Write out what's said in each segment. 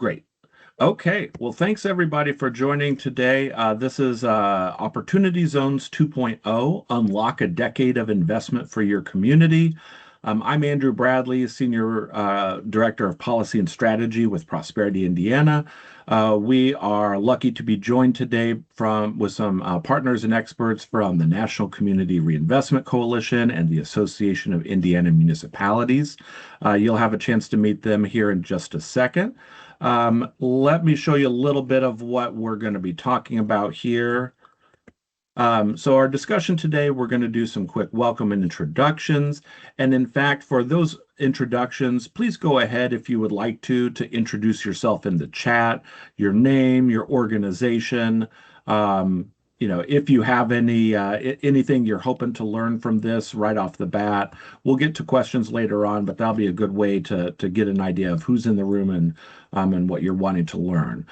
Great. Okay, well, thanks everybody for joining today. This is Opportunity Zones 2.0, Unlock a Decade of Investment for Your Community. I'm Andrew Bradley, Senior Director of Policy and Strategy with Prosperity Indiana. We are lucky to be joined today with some partners and experts from the National Community Reinvestment Coalition and the Association of Indiana Municipalities. You'll have a chance to meet them here in just a second. Let me show you a little bit of what we're going to be talking about here. So our discussion today, we're going to do some quick welcome and introductions. And in fact, for those introductions, please go ahead if you would like to introduce yourself in the chat, your name, your organization. If you have anything you're hoping to learn from this right off the bat, we'll get to questions later on, but that'll be a good way to get an idea of who's in the room and what you're wanting to learn.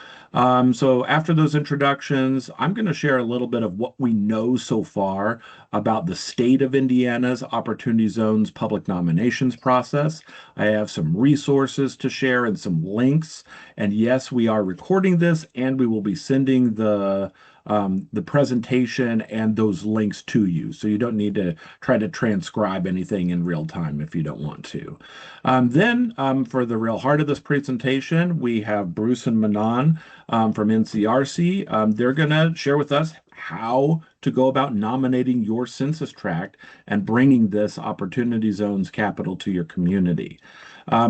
So after those introductions, I'm going to share a little bit of what we know so far about the state of Indiana's Opportunity Zones public nominations process. I have some resources to share and some links. And yes, we are recording this and we will be sending the presentation and those links to you. So you don't need to try to transcribe anything in real time if you don't want to. Then for the real heart of this presentation, we have Bruce and Manon from NCRC. They're going to share with us how to go about nominating your census tract and bringing this Opportunity Zones capital to your community.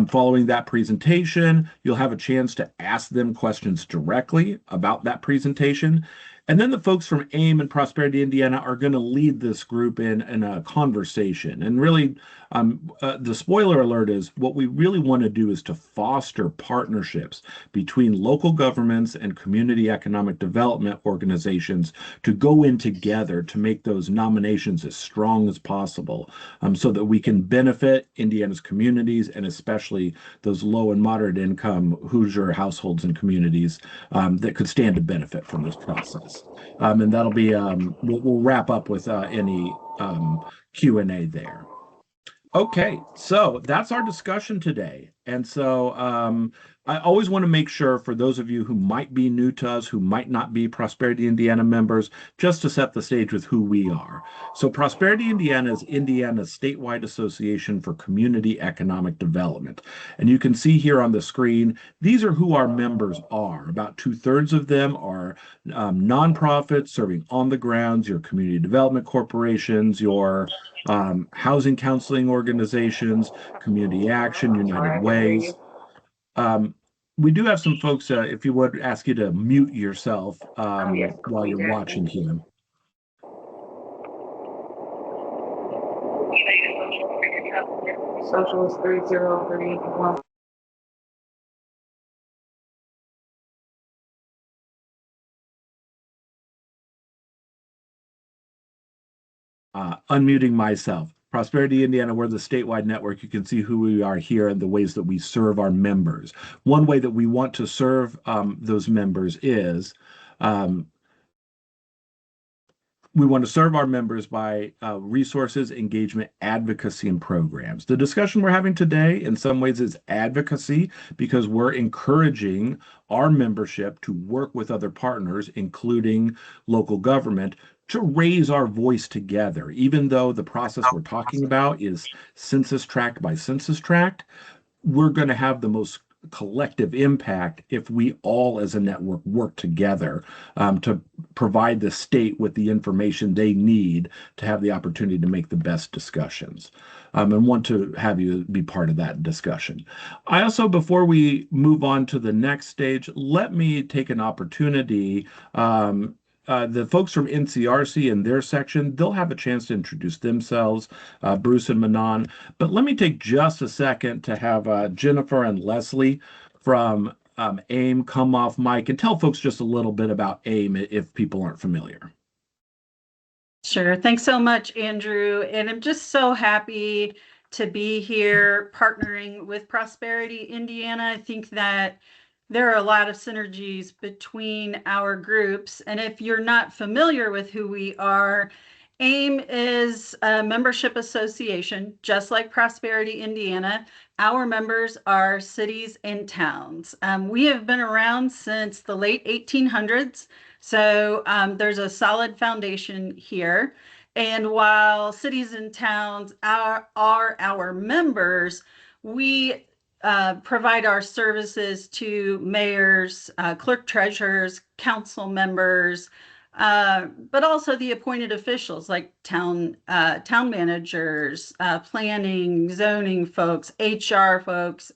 Following that presentation, you'll have a chance to ask them questions directly about that presentation. And then the folks from AIM and Prosperity Indiana are going to lead this group in a conversation. And really, the spoiler alert is what we really want to do is to foster partnerships between local governments and community economic development organizations to go in together to make those nominations as strong as possible, so that we can benefit Indiana's communities and especially those low and moderate income Hoosier households and communities that could stand to benefit from this process. And that'll be, we'll wrap up with any Q&A there. Okay, so that's our discussion today. And so I always want to make sure for those of you who might be new to us, who might not be Prosperity Indiana members, just to set the stage with who we are. So Prosperity Indiana is Indiana's statewide association for community economic development. And you can see here on the screen, these are who our members are. About 2/3 of them are nonprofits serving on the grounds, your community development corporations, your housing counseling organizations, community action, United Ways. We do have some folks, if you would, ask you to mute yourself while you're watching here. Socialist 3031. Unmuting myself. Prosperity Indiana, we're the statewide network. You can see who we are here and the ways that we serve our members. One way that we want to serve those members is we want to serve our members by resources, engagement, advocacy, and programs. The discussion we're having today, in some ways, is advocacy because we're encouraging our membership to work with other partners, including local government, to raise our voice together. Even though the process we're talking about is census tract by census tract, we're going to have the most collective impact if we all as a network work together to provide the state with the information they need to have the opportunity to make the best discussions, and want to have you be part of that discussion. I also, before we move on to the next stage, let me take an opportunity. The folks from NCRC in their section, they'll have a chance to introduce themselves, Bruce and Manon. But let me take just a second to have Jennifer and Leslie from AIM come off mic and tell folks just a little bit about AIM if people aren't familiar. Sure. Thanks so much, Andrew. And I'm just so happy to be here partnering with Prosperity Indiana. I think that there are a lot of synergies between our groups. And if you're not familiar with who we are, AIM is a membership association, just like Prosperity Indiana. our members are cities and towns. We have been around since the late 1800s, so there's a solid foundation here. And while cities and towns are our members, we provide our services to mayors, clerk treasurers, council members, but also the appointed officials like town managers, planning, zoning folks, HR folks.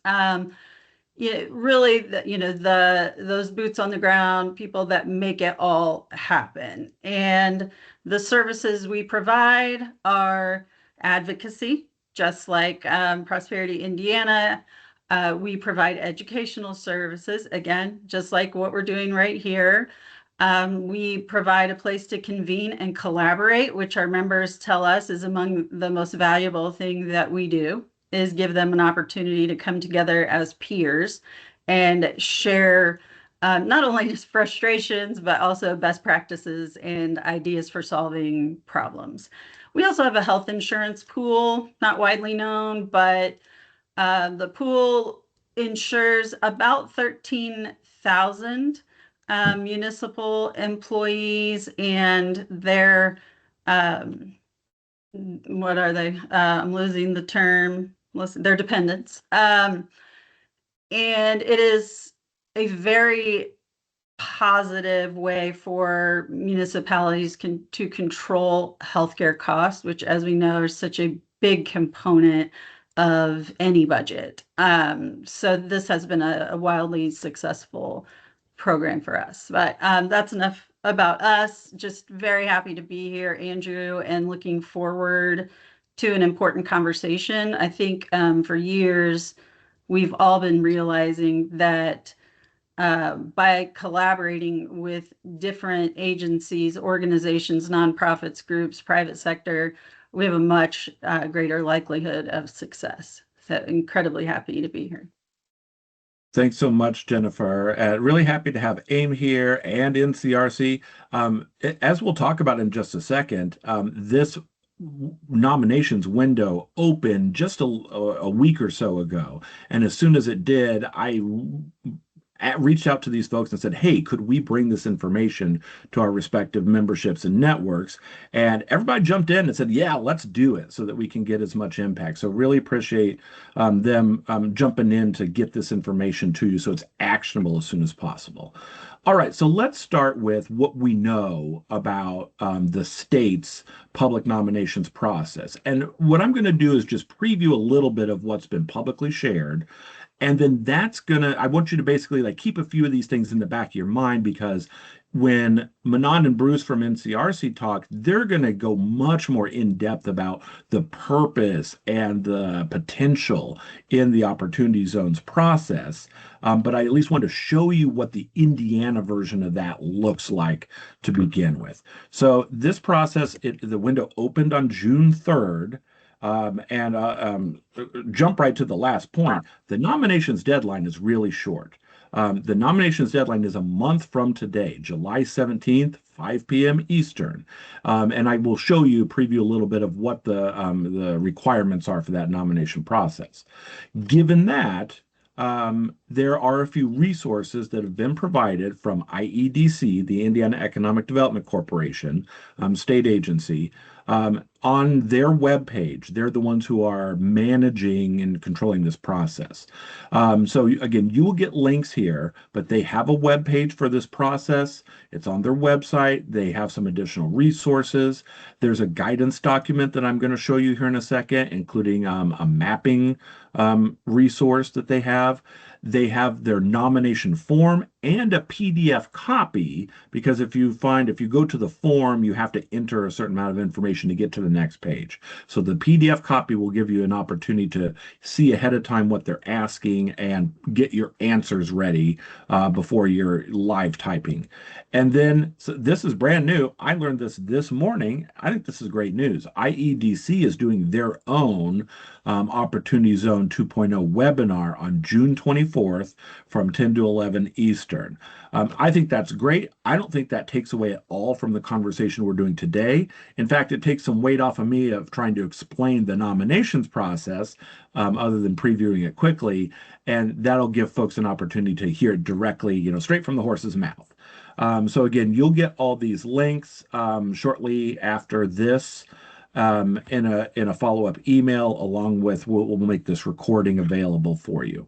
Really, those boots on the ground, people that make it all happen. And the services we provide are advocacy, just like Prosperity Indiana. We provide educational services, again, just like what we're doing right here. We provide a place to convene and collaborate, which our members tell us is among the most valuable thing that we do, is give them an opportunity to come together as peers and share not only just frustrations, but also best practices and ideas for solving problems. We also have a health insurance pool, not widely known, but the pool insures about 13,000 municipal employees and their, what are they? I'm losing the term. Listen, their dependents. And it is a very positive way for municipalities to control healthcare costs, which, as we know, is such a big component of any budget. So this has been a wildly successful program for us. But that's enough about us. Just very happy to be here, Andrew, and looking forward to an important conversation. I think for years, we've all been realizing that by collaborating with different agencies, organizations, nonprofits, groups, private sector, we have a much greater likelihood of success. So incredibly happy to be here. Thanks so much, Jennifer. Really happy to have AIM here and NCRC. As we'll talk about in just a second, this nominations window opened just a week or so ago. And as soon as it did, I reached out to these folks and said, hey, could we bring this information to our respective memberships and networks? And everybody jumped in and said, yeah, let's do it so that we can get as much impact. So really appreciate them jumping in to get this information to you so it's actionable as soon as possible. All right, so let's start with what we know about the state's public nominations process. And what I'm going to do is just preview a little bit of what's been publicly shared. And then I want you to basically like keep a few of these things in the back of your mind, because when Manon and Bruce from NCRC talk, they're going to go much more in depth about the purpose and the potential in the Opportunity Zones process. But I at least want to show you what the Indiana version of that looks like to begin with. So this process, the window opened on June 3rd. Jump right to the last point. The nominations deadline is really short. The nominations deadline is a month from today, July 17th, 5 p.m. Eastern. And I will show you, preview a little bit of what the requirements are for that nomination process. Given that, there are a few resources that have been provided from IEDC, the Indiana Economic Development Corporation, state agency, on their webpage. They're the ones who are managing and controlling this process. So again, you will get links here, but they have a webpage for this process. It's on their website. They have some additional resources. There's a guidance document that I'm going to show you here in a second, including a mapping resource that they have. They have their nomination form and a PDF copy, because if you go to the form, you have to enter a certain amount of information to get to the next page. So the PDF copy will give you an opportunity to see ahead of time what they're asking and get your answers ready before you're live typing. And then, so this is brand new. I learned this morning. I think this is great news. IEDC is doing their own Opportunity Zone 2.0 webinar on June 24th from 10 to 11 Eastern. I think that's great. I don't think that takes away at all from the conversation we're doing today. In fact, it takes some weight off of me of trying to explain the nominations process, other than previewing it quickly, and that'll give folks an opportunity to hear it directly, straight from the horse's mouth. So again, you'll get all these links shortly after this in a follow-up email, along with we'll make this recording available for you.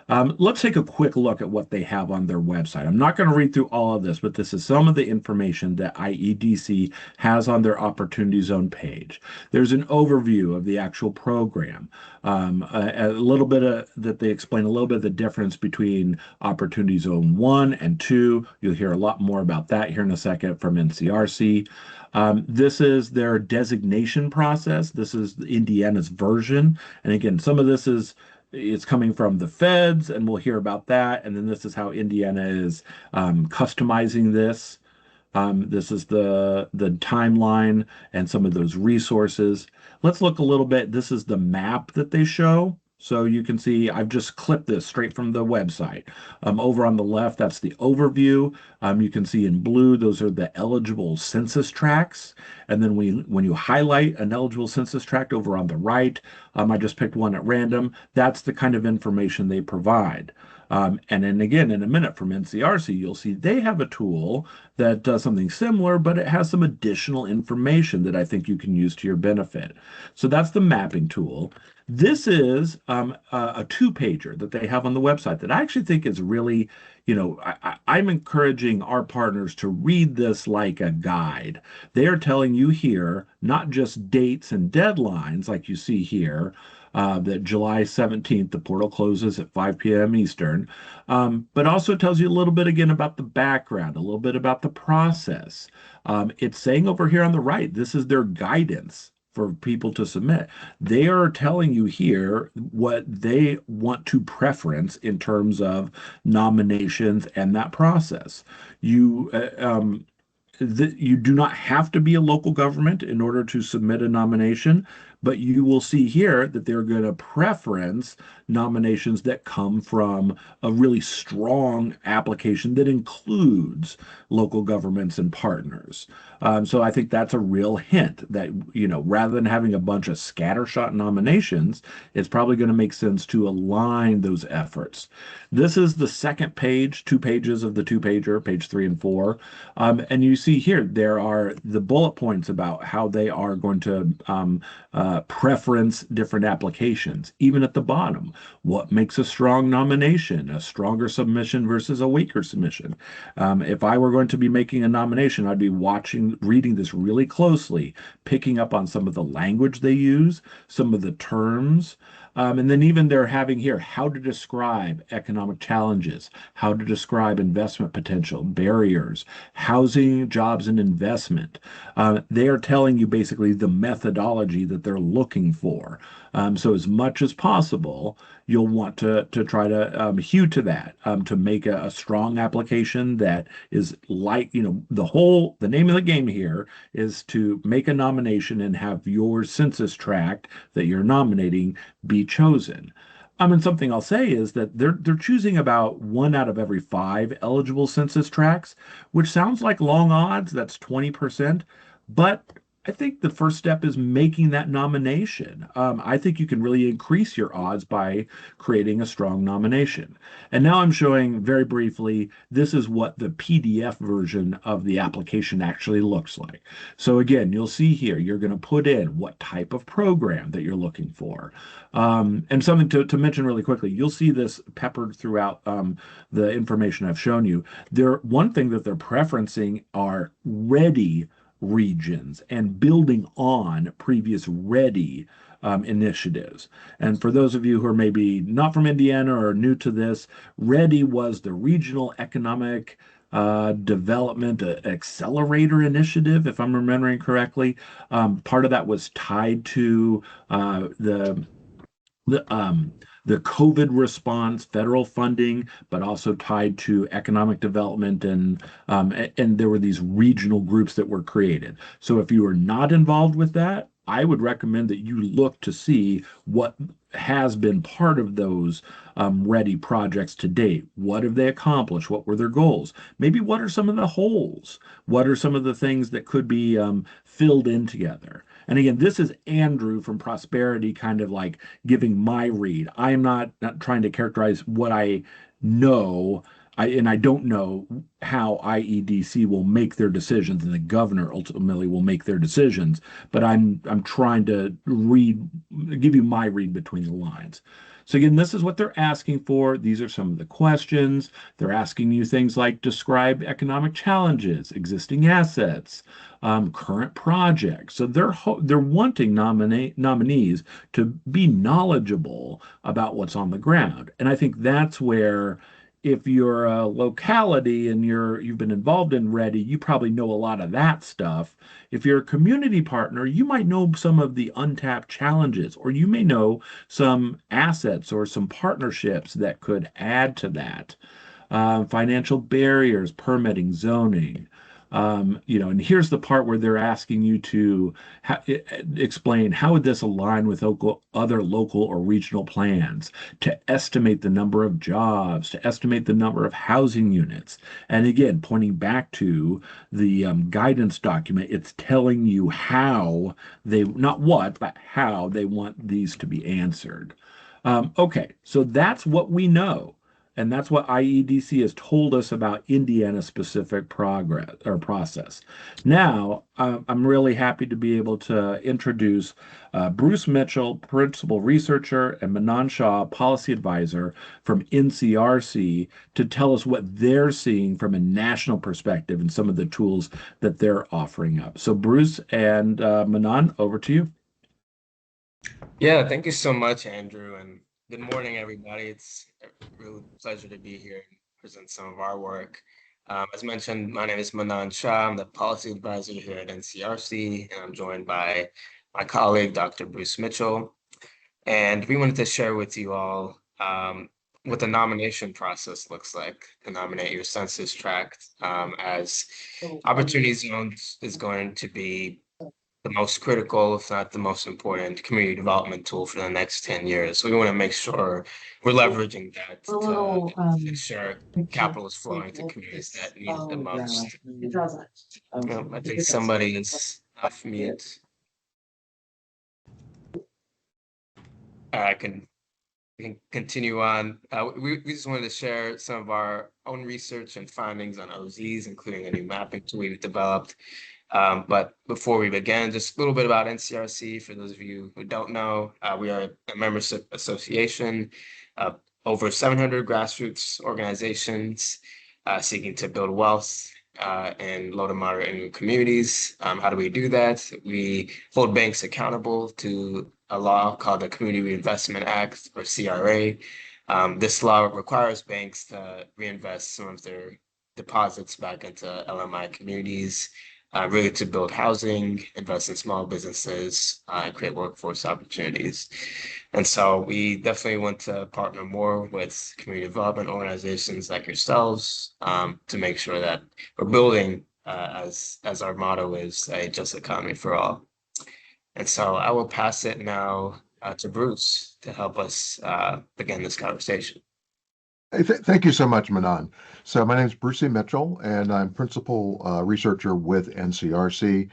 Let's take a quick look at what they have on their website. I'm not going to read through all of this, but this is some of the information that IEDC has on their Opportunity Zone page. There's an overview of the actual program, a little bit that they explain a little bit of the difference between Opportunity Zone 1 and 2. You'll hear a lot more about that here in a second from NCRC. This is their designation process. This is Indiana's version. And again, some of this it's coming from the feds, and we'll hear about that. And then this is how Indiana is customizing this. This is the timeline and some of those resources. Let's look a little bit. This is the map that they show. So you can see I've just clipped this straight from the website. Over on the left, that's the overview. You can see in blue, those are the eligible census tracts. And then when you highlight an eligible census tract over on the right, I just picked one at random. That's the kind of information they provide. And then again, in a minute from NCRC, you'll see they have a tool that does something similar, but it has some additional information that I think you can use to your benefit. So that's the mapping tool. This is a two-pager that they have on the website that I actually think is really, I'm encouraging our partners to read this like a guide. They are telling you here, not just dates and deadlines like you see here, that July 17th, the portal closes at 5 p.m. Eastern, but also tells you a little bit again about the background, a little bit about the process. It's saying over here on the right, this is their guidance for people to submit. They are telling you here what they want to preference in terms of nominations and that process. You do not have to be a local government in order to submit a nomination, but you will see here that they're going to preference nominations that come from a really strong application that includes local governments and partners. So I think that's a real hint that, rather than having a bunch of scattershot nominations, it's probably going to make sense to align those efforts. This is the second page, 2 pages of the two-pager, page 3 and 4. And you see here, there are the bullet points about how they are going to preference different applications. Even at the bottom, what makes a strong nomination, a stronger submission versus a weaker submission? If I were going to be making a nomination, I'd be reading this really closely, picking up on some of the language they use, some of the terms, and then even they're having here how to describe economic challenges, how to describe investment potential, barriers, housing, jobs, and investment. They are telling you basically the methodology that they're looking for. So as much as possible, you'll want to try to hew to that, to make a strong application that is like, the name of the game here is to make a nomination and have your census tract that you're nominating be chosen. And something I'll say is that they're choosing about 1 out of every 5 eligible census tracts, which sounds like long odds. That's 20%, but I think the first step is making that nomination. I think you can really increase your odds by creating a strong nomination. And now I'm showing very briefly, this is what the PDF version of the application actually looks like. So again, you'll see here, you're going to put in what type of program that you're looking for. And something to mention really quickly, you'll see this peppered throughout the information I've shown you. One thing that they're preferencing are ready regions and building on previous ready initiatives. And for those of you who are maybe not from Indiana or new to this, READY was the Regional Economic Development Accelerator Initiative, if I'm remembering correctly. Part of that was tied to the COVID response, federal funding, but also tied to economic development, and there were these regional groups that were created. So if you are not involved with that, I would recommend that you look to see what has been part of those READY projects to date. What have they accomplished? What were their goals? Maybe what are some of the holes? What are some of the things that could be filled in together? And again, this is Andrew from Prosperity kind of like giving my read. I am not trying to characterize what I know. I don't know how IEDC will make their decisions and the governor ultimately will make their decisions, but I'm trying to give you my read between the lines. So again, this is what they're asking for. These are some of the questions. They're asking you things like describe economic challenges, existing assets, current projects. So they're wanting nominees to be knowledgeable about what's on the ground. And I think that's where if you're a locality and you've been involved in Ready, you probably know a lot of that stuff. If you're a community partner, you might know some of the untapped challenges, or you may know some assets or some partnerships that could add to that. Financial barriers, permitting, zoning. And here's the part where they're asking you to explain how would this align with other local or regional plans, to estimate the number of jobs, to estimate the number of housing units. And again, pointing back to the guidance document, it's telling you how not what, but how they want these to be answered. Okay, so that's what we know. And that's what IEDC has told us about Indiana specific progress or process. Now, I'm really happy to be able to introduce Bruce Mitchell, Principal Researcher, and Manan Shah, Policy Advisor from NCRC, to tell us what they're seeing from a national perspective and some of the tools that they're offering up. So, Bruce and Manan, over to you. Yeah, thank you so much, Andrew, and good morning, everybody. It's a real pleasure to be here and present some of our work. As mentioned, my name is Manan Shah. I'm the policy advisor here at NCRC, and I'm joined by my colleague, Dr. Bruce Mitchell. And we wanted to share with you all what the nomination process looks like to nominate your census tract, as Opportunity Zones is going to be the most critical, if not the most important, community development tool for the next 10 years. So we want to make sure we're leveraging that to ensure capital is flowing to communities that need it the most. It doesn't. I think somebody is off mute. I can continue on. We just wanted to share some of our own research and findings on OZs, including a new mapping tool we've developed. But before we begin, just a little bit about NCRC. For those of you who don't know, we are a membership association, over 700 grassroots organizations seeking to build wealth in low to moderate income communities. How do we do that? We hold banks accountable to a law called the Community Reinvestment Act, or CRA. This law requires banks to reinvest some of their deposits back into LMI communities, really to build housing, invest in small businesses, and create workforce opportunities. And so we definitely want to partner more with community development organizations like yourselves to make sure that we're building, as our motto is, a just economy for all. And so I will pass it now to Bruce to help us begin this conversation. Hey, thank you so much, Manan. So my name is Bruce Mitchell, and I'm principal researcher with NCRC.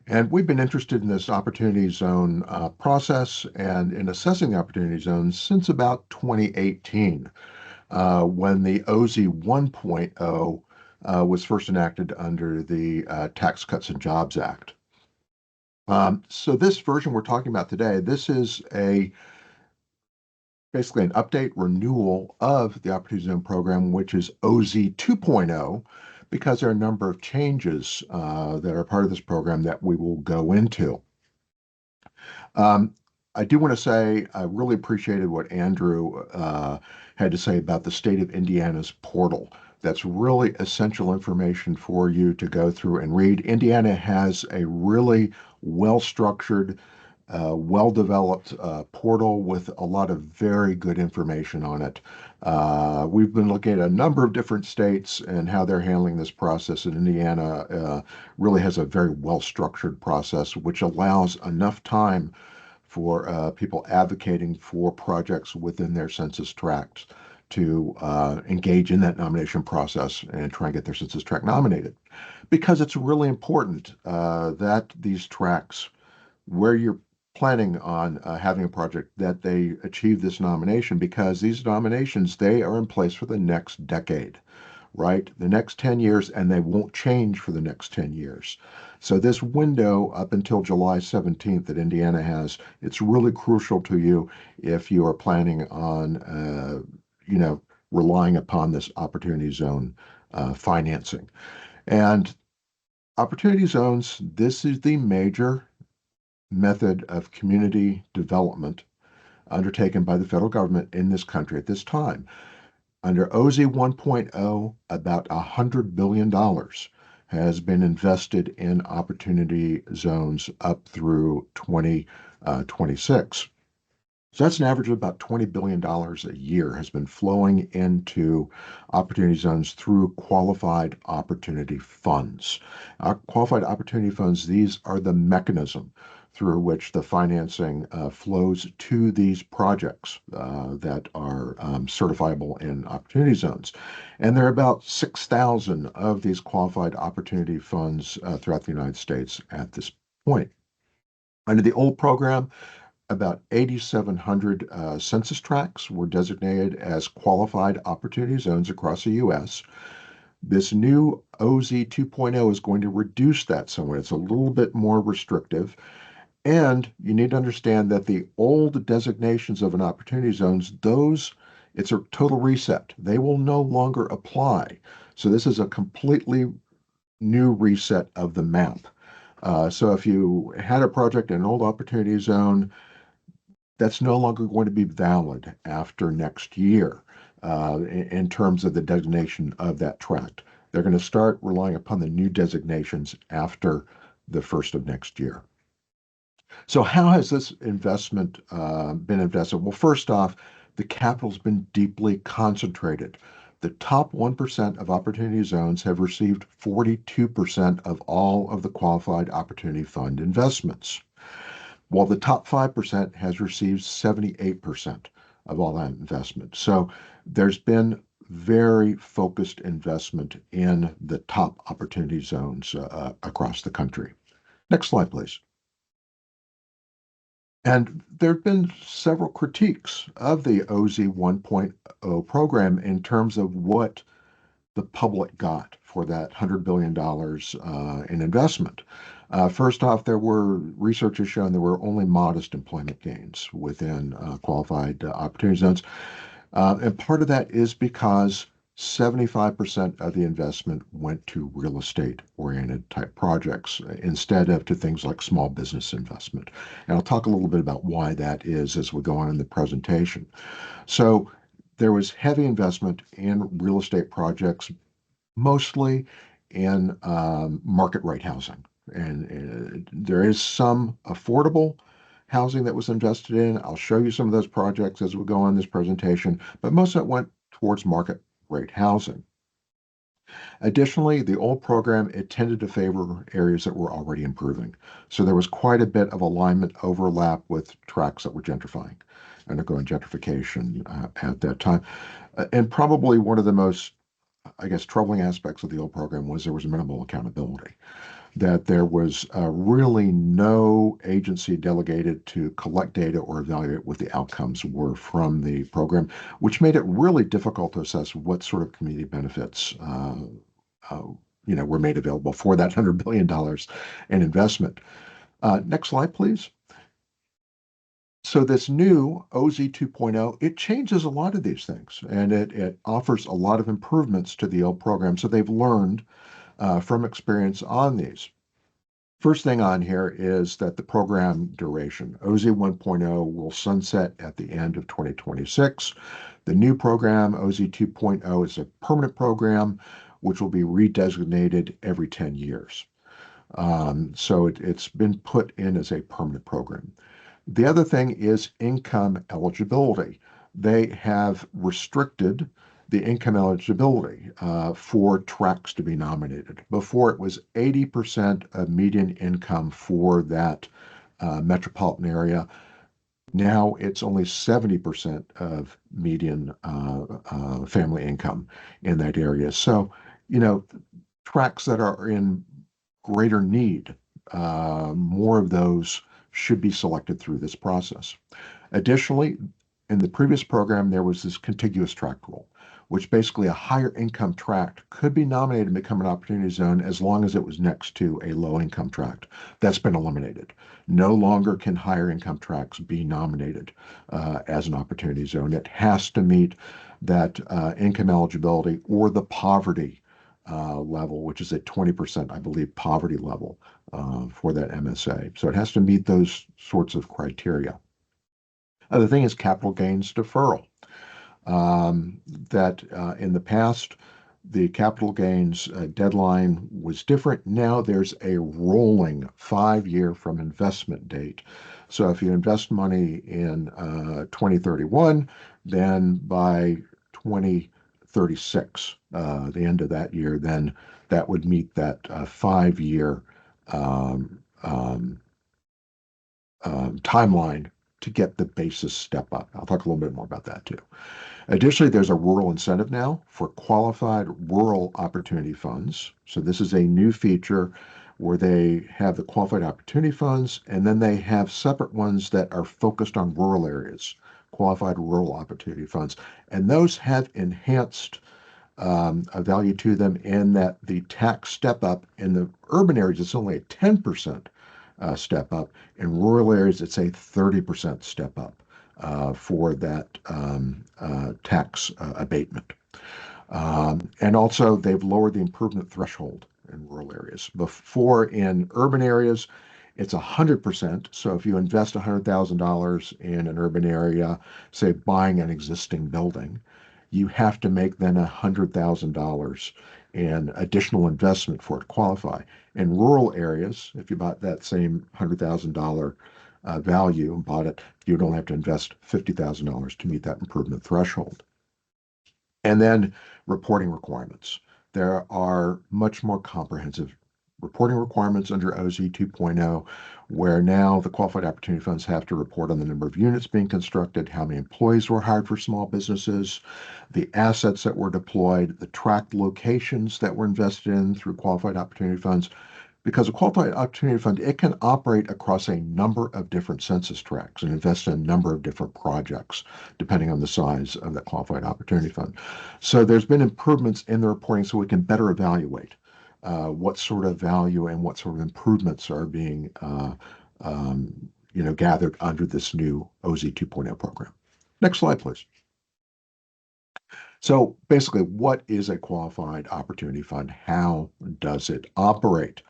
And we've been interested in this Opportunity Zone process and in assessing the Opportunity Zones since about 2018, when the OZ 1.0 was first enacted under the Tax Cuts and Jobs Act. So this version we're talking about today, this is basically an update renewal of the Opportunity Zone program, which is OZ 2.0, because there are a number of changes that are part of this program that we will go into. I do want to say I really appreciated what Andrew had to say about the State of Indiana's portal. That's really essential information for you to go through and read. Indiana has a really well-structured, well-developed portal with a lot of very good information on it. We've been looking at a number of different states and how they're handling this process, and Indiana really has a very well-structured process, which allows enough time for people advocating for projects within their census tracts to engage in that nomination process and try and get their census tract nominated. Because it's really important that these tracts where you're planning on having a project, that they achieve this nomination, because these nominations, they are in place for the next decade, right? The next 10 years, and they won't change for the next 10 years. So this window up until July 17th that Indiana has, it's really crucial to you if you are planning on, relying upon this opportunity zone financing. And opportunity zones, this is the major method of community development undertaken by the federal government in this country at this time. Under OZ 1.0, about $100 billion has been invested in opportunity zones up through 2026. So that's an average of about $20 billion a year has been flowing into opportunity zones through qualified opportunity funds. Qualified opportunity funds, these are the mechanism through which the financing flows to these projects that are certifiable in opportunity zones. And there are about 6,000 of these qualified opportunity funds throughout the United States at this point. Under the old program, about 8,700 census tracts were designated as qualified opportunity zones across the U.S. This new OZ 2.0 is going to reduce that somewhat. It's a little bit more restrictive. And you need to understand that the old designations of an opportunity zones, it's a total reset. They will no longer apply. So this is a completely new reset of the map. So if you had a project in an old opportunity zone, that's no longer going to be valid after next year in terms of the designation of that tract. They're going to start relying upon the new designations after the first of next year. So how has this investment been invested? Well, first off, the capital's been deeply concentrated. The top 1% of opportunity zones have received 42% of all of the qualified opportunity fund investments, while the top 5% has received 78% of all that investment. So there's been very focused investment in the top opportunity zones across the country. Next slide, please. And there have been several critiques of the OZ 1.0 program in terms of what the public got for that $100 billion in investment. First off, research has shown there were only modest employment gains within qualified opportunity zones. And part of that is because 75% of the investment went to real estate oriented type projects instead of to things like small business investment. And I'll talk a little bit about why that is as we go on in the presentation. So there was heavy investment in real estate projects, mostly in market rate housing. And there is some affordable housing that was invested in. I'll show you some of those projects as we go on this presentation, but most of it went towards market rate housing. Additionally, the old program, it tended to favor areas that were already improving. So there was quite a bit of alignment overlap with tracts that were gentrifying, undergoing gentrification at that time. And probably one of the most, I guess, troubling aspects of the old program was there was minimal accountability, that there was really no agency delegated to collect data or evaluate what the outcomes were from the program, which made it really difficult to assess what sort of community benefits were made available for that $100 billion in investment. Next slide, please. So this new OZ 2.0, it changes a lot of these things, and it offers a lot of improvements to the old program. So they've learned from experience on these. First thing on here is that the program duration, OZ 1.0, will sunset at the end of 2026. The new program, OZ 2.0, is a permanent program, which will be redesignated every 10 years. So it's been put in as a permanent program. The other thing is income eligibility. They have restricted the income eligibility for tracts to be nominated. Before, it was 80% of median income for that metropolitan area. Now it's only 70% of median family income in that area. So, tracts that are in greater need, more of those should be selected through this process. Additionally, in the previous program, there was this contiguous tract rule, which basically a higher income tract could be nominated and become an opportunity zone as long as it was next to a low income tract. That's been eliminated. No longer can higher income tracts be nominated as an opportunity zone. It has to meet that income eligibility or the poverty level, which is a 20%, I believe, poverty level for that MSA. So it has to meet those sorts of criteria. The thing is capital gains deferral. That in the past, the capital gains deadline was different. Now there's a rolling 5-year from investment date. So if you invest money in 2031, then by 2036, the end of that year, then that would meet that 5-year timeline to get the basis step up. I'll talk a little bit more about that too. Additionally, there's a rural incentive now for qualified rural opportunity funds. So this is a new feature where they have the qualified opportunity funds, and then they have separate ones that are focused on rural areas, qualified rural opportunity funds. And those have enhanced a value to them in that the tax step up in the urban areas, it's only a 10% step up. In rural areas, it's a 30% step up for that tax abatement. And also, they've lowered the improvement threshold in rural areas. Before, in urban areas, it's 100%. So if you invest $100,000 in an urban area, say buying an existing building, you have to make then $100,000 in additional investment for it to qualify. In rural areas, if you bought that same $100,000 value and bought it, you'd only have to invest $50,000 to meet that improvement threshold. And then reporting requirements. There are much more comprehensive reporting requirements under OZ 2.0, where now the qualified opportunity funds have to report on the number of units being constructed, how many employees were hired for small businesses, the assets that were deployed, the tract locations that were invested in through qualified opportunity funds. Because a qualified opportunity fund, it can operate across a number of different census tracts and invest in a number of different projects, depending on the size of that qualified opportunity fund. So there's been improvements in the reporting so we can better evaluate what sort of value and what sort of improvements are being gathered under this new OZ 2.0 program. Next slide, please. So basically, what is a qualified opportunity fund? How does it operate?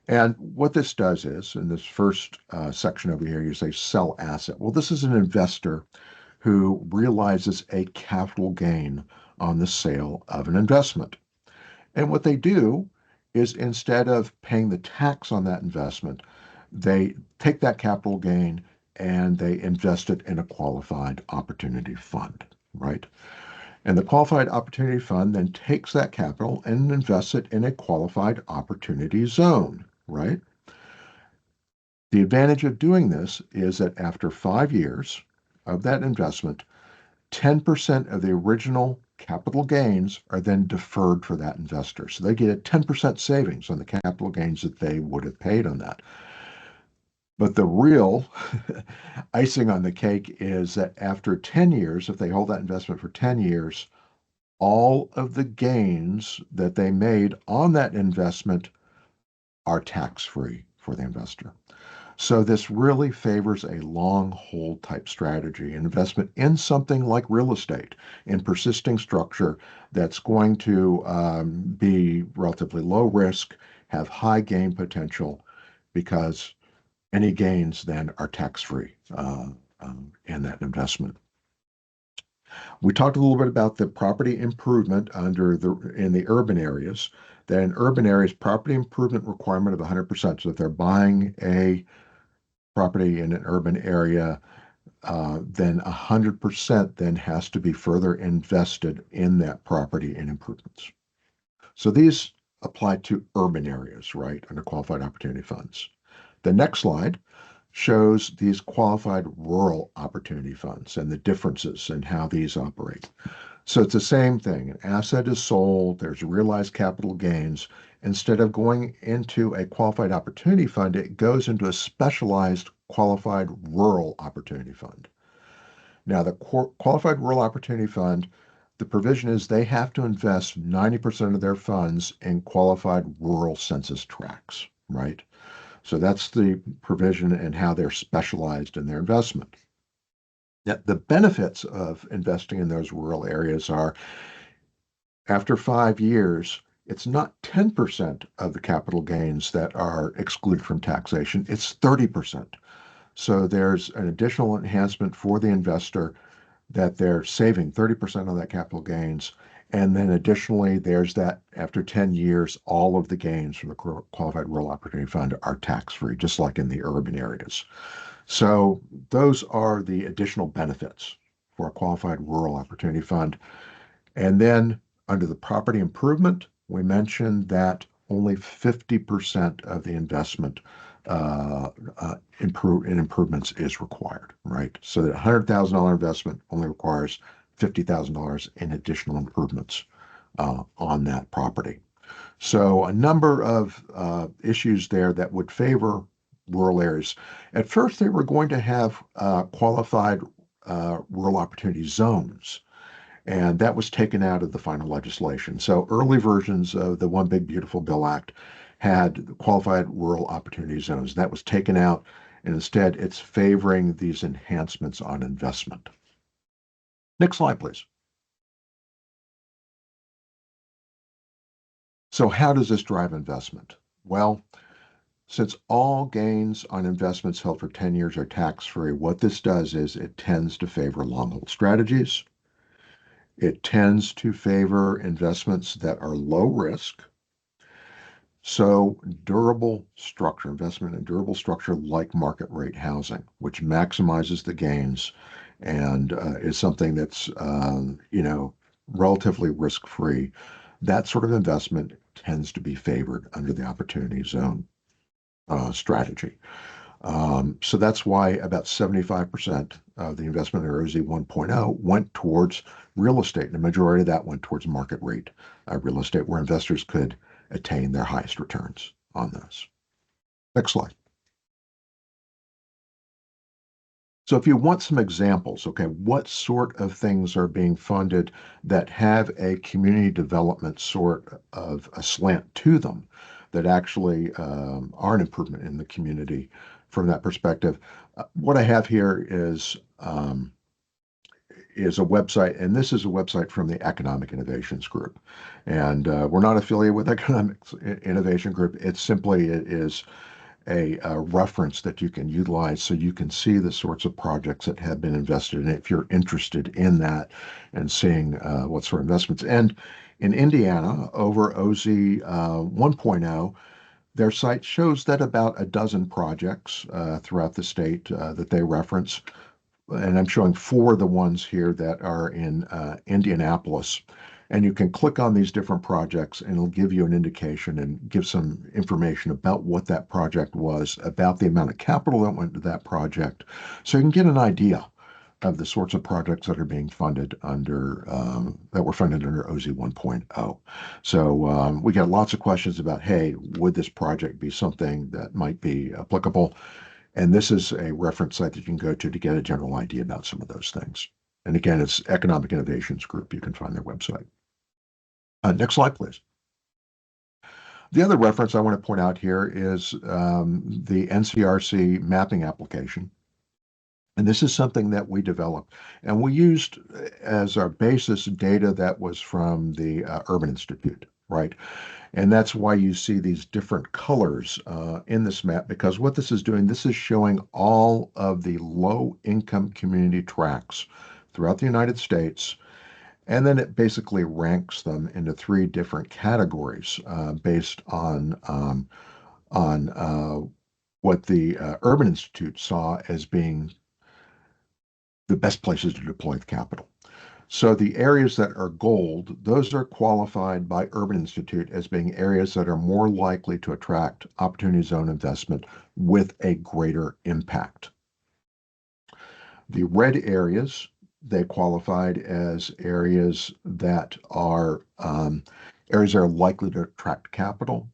And what this does is, in this first section over here, you say sell asset. Well, this is an investor who realizes a capital gain on the sale of an investment. And what they do is instead of paying the tax on that investment, they take that capital gain and they invest it in a qualified opportunity fund, right? And the qualified opportunity fund then takes that capital and invests it in a qualified opportunity zone, right? The advantage of doing this is that after 5 years of that investment, 10% of the original capital gains are then deferred for that investor. So they get a 10% savings on the capital gains that they would have paid on that. But the real icing on the cake is that after 10 years, if they hold that investment for 10 years, all of the gains that they made on that investment are tax-free for the investor. So this really favors a long hold type strategy, an investment in something like real estate, in persisting structure that's going to be relatively low risk, have high gain potential, because any gains then are tax-free in that investment. We talked a little bit about the property improvement in the urban areas. That in urban areas, property improvement requirement of 100%. So if they're buying a property in an urban area, then 100% then has to be further invested in that property and improvements. So these apply to urban areas, right, under qualified opportunity funds. The next slide shows these qualified rural opportunity funds and the differences in how these operate. So it's the same thing. An asset is sold, there's realized capital gains. Instead of going into a qualified opportunity fund, it goes into a specialized Qualified Rural Opportunity Fund. Now, the Qualified Rural Opportunity Fund, the provision is they have to invest 90% of their funds in qualified rural census tracts, right? So that's the provision and how they're specialized in their investment. Now, the benefits of investing in those rural areas are after 5 years, it's not 10% of the capital gains that are excluded from taxation, it's 30%. So there's an additional enhancement for the investor that they're saving 30% of that capital gains. And then additionally, there's that after 10 years, all of the gains from the Qualified Rural Opportunity Fund are tax-free, just like in the urban areas. So those are the additional benefits for a Qualified Rural Opportunity Fund. And then under the property improvement, we mentioned that only 50% of the investment in improvements is required, right? So that $100,000 investment only requires $50,000 in additional improvements on that property. So a number of issues there that would favor rural areas. At first, they were going to have qualified rural opportunity zones, and that was taken out of the final legislation. So early versions of the One Big Beautiful Bill Act had qualified rural opportunity zones. That was taken out, and instead it's favoring these enhancements on investment. Next slide, please. So how does this drive investment? Well, since all gains on investments held for 10 years are tax-free, what this does is it tends to favor long-hold strategies. It tends to favor investments that are low risk. So durable structure, investment in durable structure like market rate housing, which maximizes the gains and is something that's, relatively risk-free. That sort of investment tends to be favored under the opportunity zone strategy. So that's why about 75% of the investment in OZ 1.0 went towards real estate. And the majority of that went towards market rate real estate where investors could attain their highest returns on those. Next slide. So if you want some examples, okay, what sort of things are being funded that have a community development sort of a slant to them that actually are an improvement in the community from that perspective? What I have here is a website, and this is a website from the Economic Innovations Group. And we're not affiliated with Economic Innovation Group. It is a reference that you can utilize so you can see the sorts of projects that have been invested in if you're interested in that and seeing what sort of investments. And in Indiana, over OZ 1.0, their site shows that about a dozen projects throughout the state that they reference. And I'm showing 4 of the ones here that are in Indianapolis. And you can click on these different projects and it'll give you an indication and give some information about what that project was, about the amount of capital that went into that project. So you can get an idea of the sorts of projects that are being funded under, that were funded under OZ 1.0. So we get lots of questions about, hey, would this project be something that might be applicable? And this is a reference site that you can go to get a general idea about some of those things. And again, it's Economic Innovations Group. You can find their website. Next slide, please. The other reference I want to point out here is the NCRC mapping application. And this is something that we developed. And we used as our basis data that was from the Urban Institute, right? And that's why you see these different colors in this map, because what this is doing, this is showing all of the low-income community tracts throughout the United States. And then it basically ranks them into 3 different categories based on what the Urban Institute saw as being the best places to deploy the capital. So the areas that are gold, those are qualified by Urban Institute as being areas that are more likely to attract opportunity zone investment with a greater impact. The red areas, they qualified as areas that are likely to attract capital,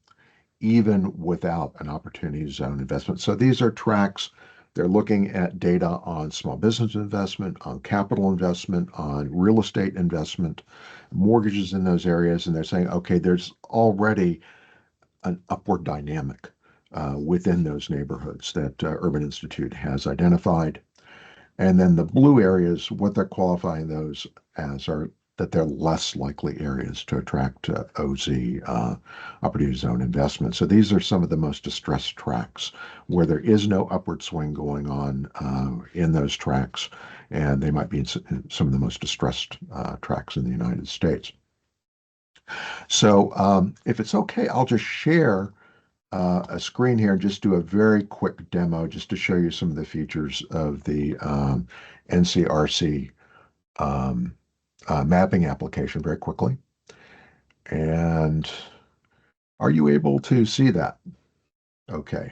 even without an opportunity zone investment. So these are tracts They're looking at data on small business investment, on capital investment, on real estate investment, mortgages in those areas, and they're saying, okay, there's already an upward dynamic within those neighborhoods that Urban Institute has identified. And then the blue areas, what they're qualifying those as are that they're less likely areas to attract OZ, opportunity zone investment. So these are some of the most distressed tracts where there is no upward swing going on in those tracts, and they might be in some of the most distressed tracts in the United States. So if it's okay, I'll just share a screen here and just do a very quick demo just to show you some of the features of the NCRC mapping application very quickly. And are you able to see that? Okay.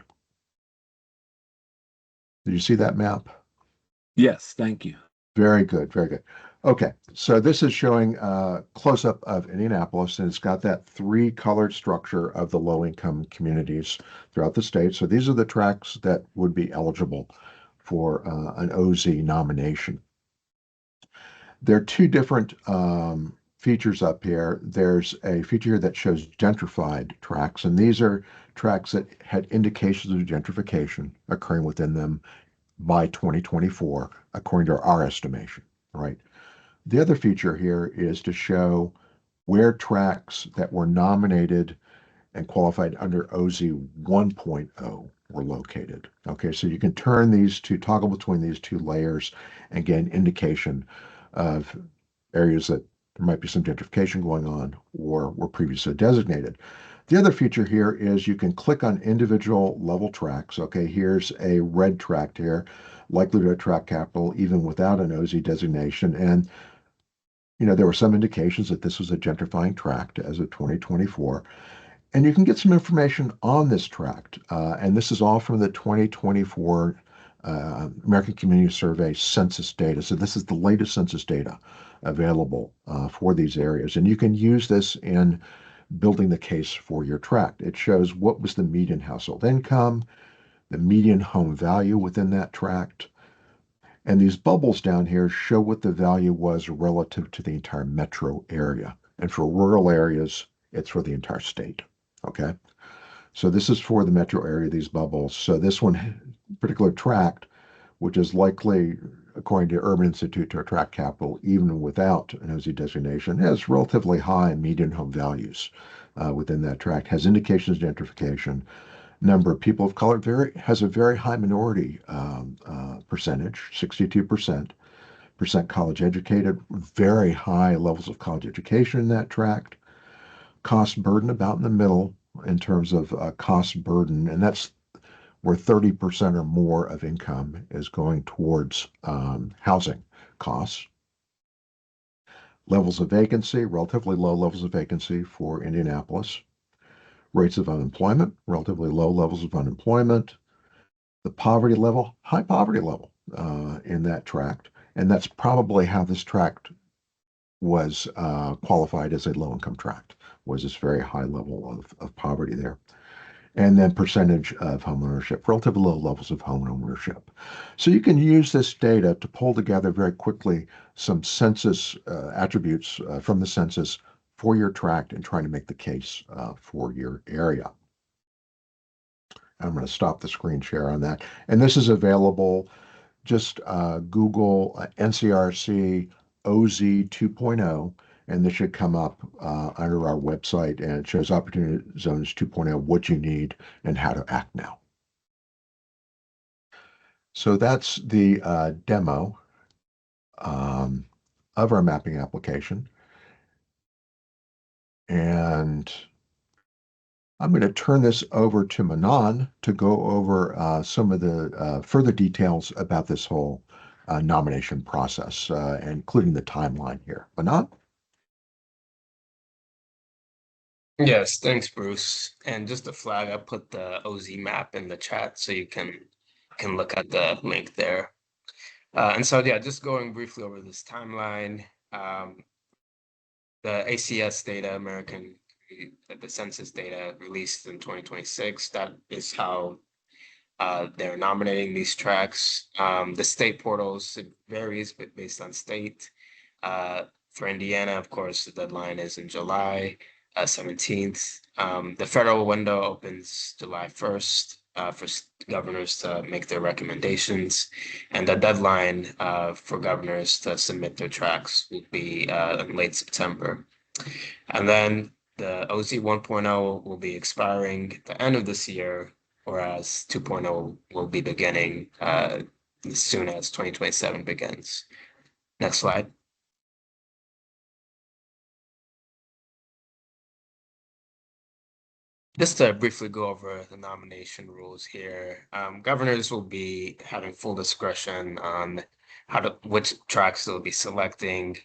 Did you see that map? Yes, thank you. Very good, very good. Okay, so this is showing a close-up of Indianapolis, and it's got that three-colored structure of the low-income communities throughout the state. So these are the tracts that would be eligible for an OZ nomination. There are two different features up here. There's a feature here that shows gentrified tracts, and these are tracts that had indications of gentrification occurring within them by 2024, according to our estimation, right? The other feature here is to show where tracts that were nominated and qualified under OZ 1.0 were located. Okay, so you can turn these two, toggle between these two layers and get an indication of areas that there might be some gentrification going on or were previously designated. The other feature here is you can click on individual level tracts. Okay, here's a red tract here, likely to attract capital even without an OZ designation. And, you know, there were some indications that this was a gentrifying tract as of 2024. And you can get some information on this tract. And this is all from the 2024 American Community Survey census data. So this is the latest census data available for these areas. And you can use this in building the case for your tract. It shows what was the median household income, the median home value within that tract. And these bubbles down here show what the value was relative to the entire metro area. And for rural areas, it's for the entire state. Okay. So this is for the metro area, these bubbles. So this one particular tract, which is likely, according to Urban Institute, to attract capital even without an OZ designation, has relatively high median home values within that tract, has indications of gentrification. Number of people of color has a very high minority percentage, 62%. College educated, very high levels of college education in that tract. Cost burden about in the middle in terms of cost burden, and that's where 30% or more of income is going towards housing costs. Levels of vacancy, relatively low levels of vacancy for Indianapolis. Rates of unemployment, relatively low levels of unemployment. The poverty level, high poverty level in that tract. And that's probably how this tract was qualified as a low-income tract, was this very high level of poverty there. And then percentage of home ownership, relatively low levels of home ownership. So you can use this data to pull together very quickly some census attributes from the census for your tract and trying to make the case for your area. I'm going to stop the screen share on that. And this is available. Just Google NCRC OZ 2.0, and this should come up under our website, and it shows Opportunity Zones 2.0, what you need and how to act now. So that's the demo of our mapping application. And I'm going to turn this over to Manon to go over some of the further details about this whole nomination process, including the timeline here. Manon? Yes, thanks, Bruce. And just a flag, I put the OZ map in the chat so you can look at the link there. And so, yeah, just going briefly over this timeline, the ACS data, the census data released in 2026, that is how they're nominating these tracts. The state portals, it varies based on state. For Indiana, of course, the deadline is in July 17th. The federal window opens July 1st for governors to make their recommendations. And the deadline for governors to submit their tracts will be in late September. And then the OZ 1.0 will be expiring at the end of this year, whereas 2.0 will be beginning as soon as 2027 begins. Next slide. Just to briefly go over the nomination rules here, governors will be having full discretion on which tracks they'll be selecting.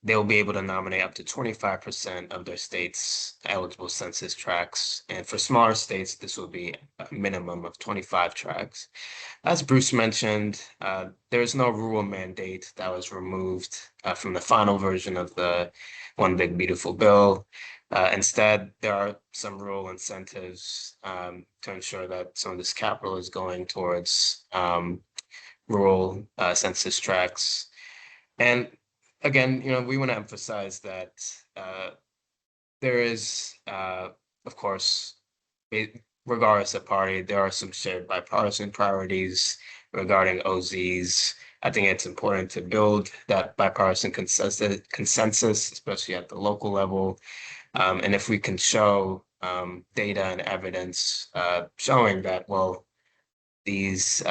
They'll be able to nominate up to 25% of their state's eligible census tracts. And for smaller states, this will be a minimum of 25 tracts. As Bruce mentioned, there is no rural mandate that was removed from the final version of the One Big Beautiful Bill. Instead, there are some rural incentives to ensure that some of this capital is going towards rural census tracts. And again, we want to emphasize that there is, of course, regardless of party, there are some shared bipartisan priorities regarding OZs. I think it's important to build that bipartisan consensus, especially at the local level. And if we can show data and evidence showing that, well, these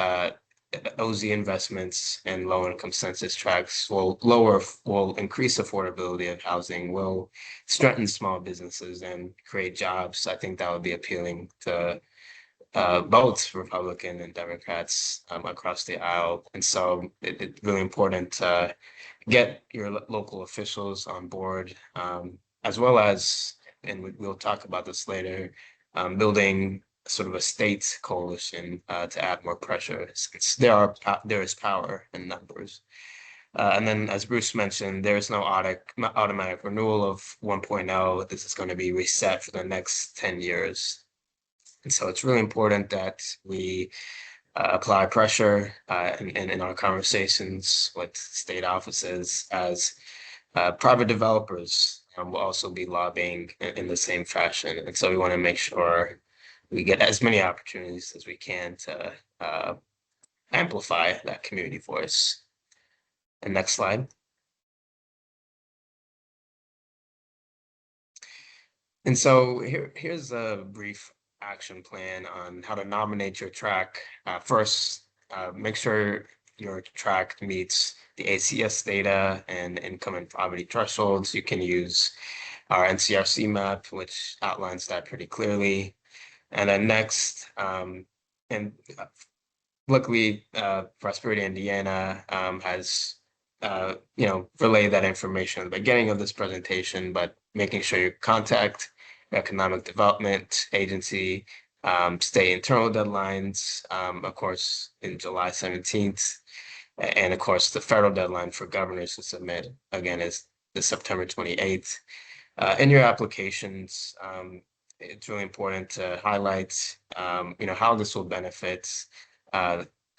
OZ investments and low-income census tracts will increase affordability of housing, will strengthen small businesses and create jobs. I think that would be appealing to both Republican and Democrats across the aisle. And so it's really important to get your local officials on board, as well as, and we'll talk about this later, building sort of a state coalition to add more pressure, since there is power in numbers. And then, as Bruce mentioned, there is no automatic renewal of 1.0. This is going to be reset for the next 10 years. And so it's really important that we apply pressure in our conversations with state offices, as private developers will also be lobbying in the same fashion. And so we want to make sure we get as many opportunities as we can to amplify that community voice. And next slide. And so here's a brief action plan on how to nominate your track. First, make sure your track meets the ACS data and income and poverty thresholds. You can use our NCRC map, which outlines that pretty clearly. And then next, luckily, Prosperity Indiana has relayed that information at the beginning of this presentation, but making sure you contact Economic Development Agency, state internal deadlines, of course, in July 17th. And of course, the federal deadline for governors to submit, again, is the September 28th. In your applications, it's really important to highlight, how this will benefit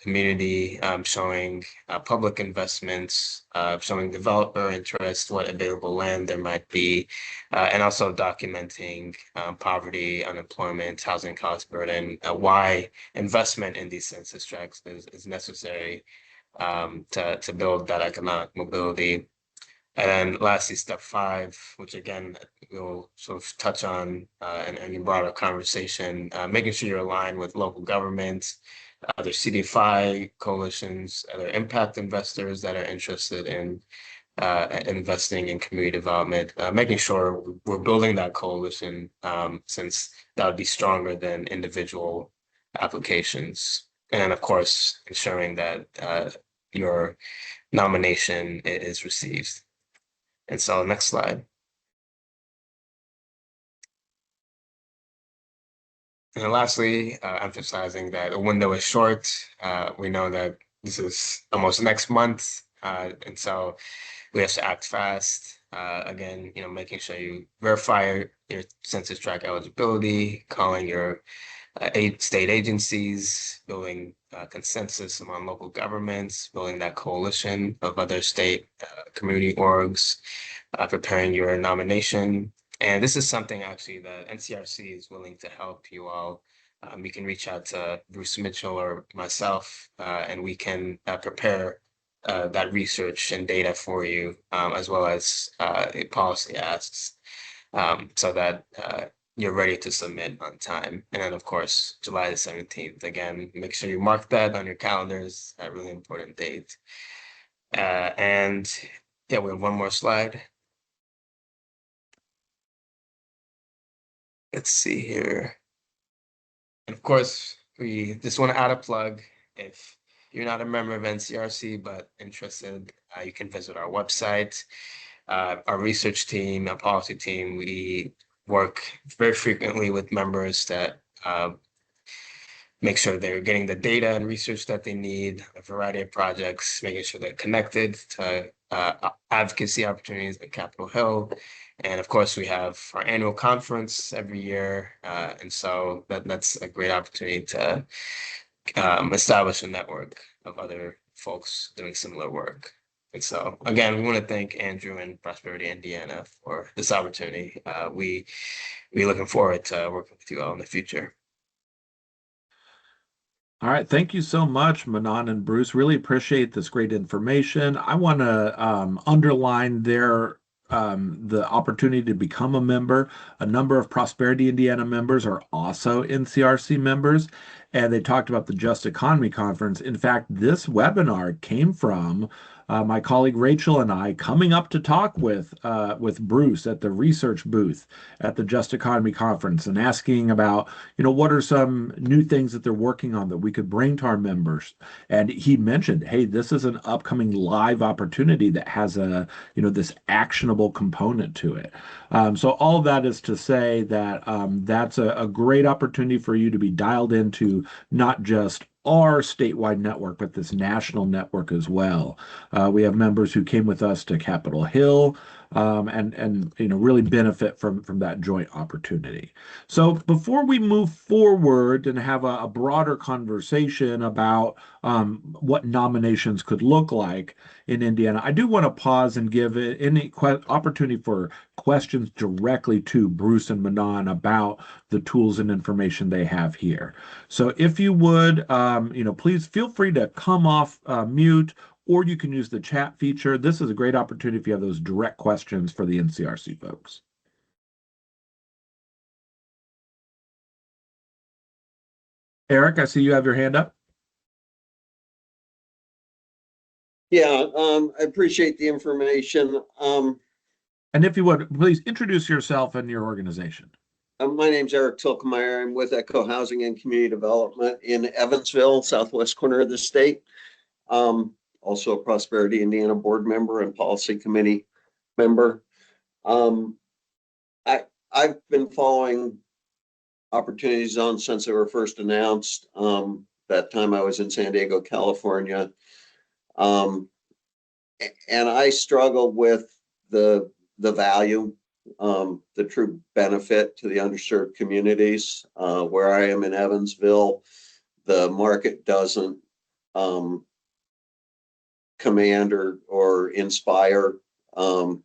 community, showing public investments, showing developer interest, what available land there might be, and also documenting poverty, unemployment, housing cost burden, why investment in these census tracts is necessary to build that economic mobility. And then lastly, step 5, which again, we'll sort of touch on in a broader conversation, making sure you're aligned with local governments, other CDFI coalitions, other impact investors that are interested in investing in community development, making sure we're building that coalition, since that would be stronger than individual applications. And of course, ensuring that your nomination is received. And so next slide. And then lastly, emphasizing that the window is short. We know that this is almost next month. And so we have to act fast. Again, making sure you verify your census tract eligibility, calling your state agencies, building consensus among local governments, building that coalition of other state community orgs, preparing your nomination. And this is something actually that NCRC is willing to help you all. You can reach out to Bruce Mitchell or myself, and we can prepare that research and data for you, as well as policy asks, so that you're ready to submit on time. And then, of course, July the 17th, again, make sure you mark that on your calendars, a really important date. And yeah, we have one more slide. Let's see here. And of course, we just want to add a plug. If you're not a member of NCRC but interested, you can visit our website. Our research team, our policy team, we work very frequently with members that make sure they're getting the data and research that they need, a variety of projects, making sure they're connected to advocacy opportunities at Capitol Hill. And of course, we have our annual conference every year. And so that's a great opportunity to establish a network of other folks doing similar work. And so, again, we want to thank Andrew and Prosperity Indiana for this opportunity. We're looking forward to working with you all in the future. All right. Thank you so much, Manon and Bruce. Really appreciate this great information. I want to underline the opportunity to become a member. A number of Prosperity Indiana members are also NCRC members, and they talked about the Just Economy Conference. In fact, this webinar came from my colleague Rachel and I coming up to talk with Bruce at the research booth at the Just Economy Conference and asking about, what are some new things that they're working on that we could bring to our members. And he mentioned, hey, this is an upcoming live opportunity that has this actionable component to it. So all of that is to say that that's a great opportunity for you to be dialed into not just our statewide network, but this national network as well. We have members who came with us to Capitol Hill and really benefit from that joint opportunity. So before we move forward and have a broader conversation about what nominations could look like in Indiana, I do want to pause and give any opportunity for questions directly to Bruce and Manon about the tools and information they have here. So if you would, please feel free to come off mute, or you can use the chat feature. This is a great opportunity if you have those direct questions for the NCRC folks. Eric, I see you have your hand up. Yeah, I appreciate the information. And if you would, please introduce yourself and your organization. My name's Eric Tilkemeyer. I'm with Echo Housing and Community Development in Evansville, southwest corner of the state. Also a Prosperity Indiana board member and policy committee member. I've been following Opportunity Zones since they were first announced. That time I was in San Diego, California. And I struggle with the value, the true benefit to the underserved communities. Where I am in Evansville, the market doesn't command or inspire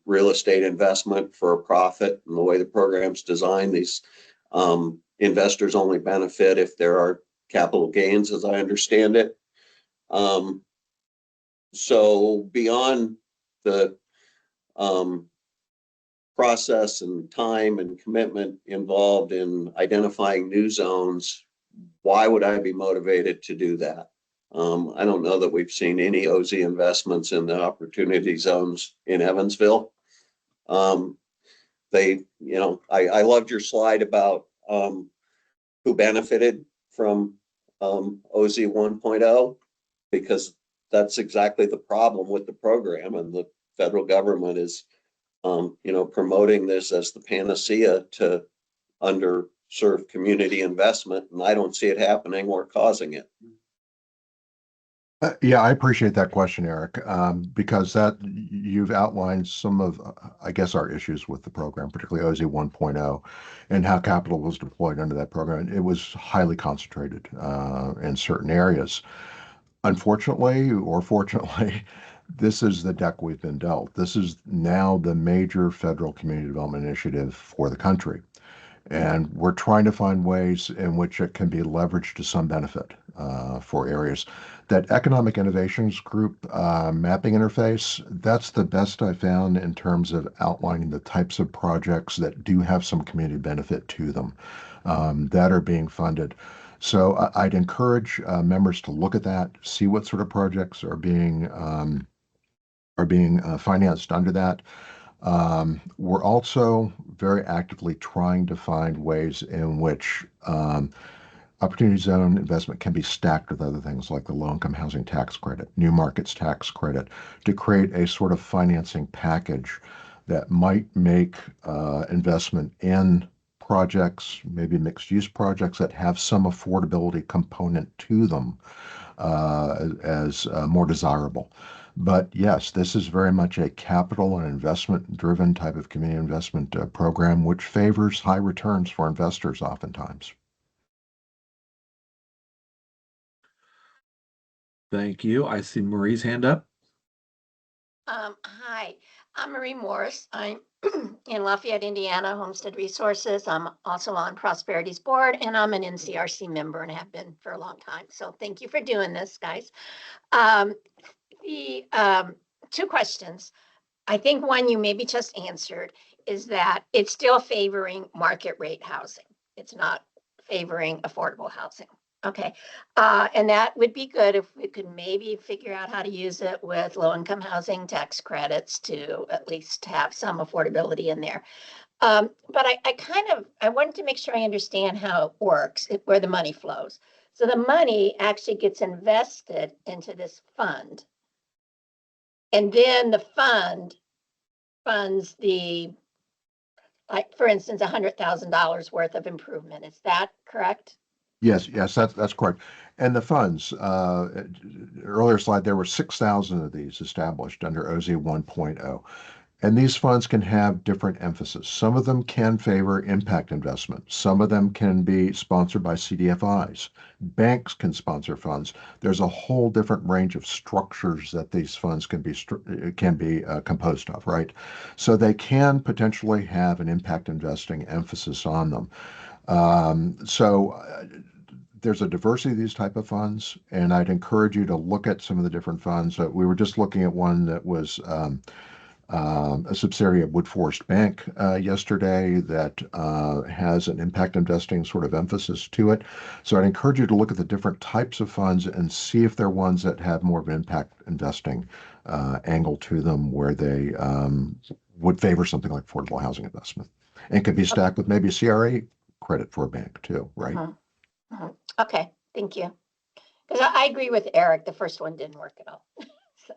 real estate investment for a profit. And the way the program's designed, these investors only benefit if there are capital gains, as I understand it. So beyond the process and time and commitment involved in identifying new zones, why would I be motivated to do that? I don't know that we've seen any OZ investments in the opportunity zones in Evansville. I loved your slide about who benefited from OZ 1.0, because that's exactly the problem with the program, and the federal government is promoting this as the panacea to underserved community investment, and I don't see it happening or causing it. Yeah, I appreciate that question, Eric, because that you've outlined some of, I guess, our issues with the program, particularly OZ 1.0, and how capital was deployed under that program. It was highly concentrated in certain areas. Unfortunately, or fortunately, this is the deck we've been dealt. This is now the major federal community development initiative for the country. And we're trying to find ways in which it can be leveraged to some benefit for areas. That Economic Innovations Group mapping interface, that's the best I found in terms of outlining the types of projects that do have some community benefit to them that are being funded. So I'd encourage members to look at that, see what sort of projects are being financed under that. We're also very actively trying to find ways in which opportunity zone investment can be stacked with other things like the low-income housing tax credit, new markets tax credit, to create a sort of financing package that might make investment in projects, maybe mixed-use projects that have some affordability component to them as more desirable. But yes, this is very much a capital and investment driven type of community investment program, which favors high returns for investors oftentimes. Thank you. I see Marie's hand up. Hi, I'm Marie Morris. I'm in Lafayette, Indiana, Homestead Resources. I'm also on Prosperity's board, and I'm an NCRC member and have been for a long time. So thank you for doing this, guys. The two questions. I think one you maybe just answered is that it's still favoring market rate housing. It's not favoring affordable housing. Okay. And that would be good if we could maybe figure out how to use it with low-income housing tax credits to at least have some affordability in there. But I wanted to make sure I understand how it works, where the money flows. So the money actually gets invested into this fund. And then the fund funds the, like, for instance, $100,000 worth of improvement. Is that correct? Yes, that's correct. And the funds, earlier slide, there were 6,000 of these established under OZ 1.0. And these funds can have different emphasis. Some of them can favor impact investment. Some of them can be sponsored by CDFIs. Banks can sponsor funds. There's a whole different range of structures that these funds can be composed of, right? So they can potentially have an impact investing emphasis on them. There's a diversity of these type of funds, and I'd encourage you to look at some of the different funds. We were just looking at one that was a subsidiary of Woodforest Bank yesterday that has an impact investing sort of emphasis to it. So I'd encourage you to look at the different types of funds and see if they're ones that have more of an impact investing angle to them, where they would favor something like affordable housing investment, and could be stacked with maybe a CRA credit for a bank too, right? Okay, thank you. Because I agree with Eric, the first one didn't work at all. So.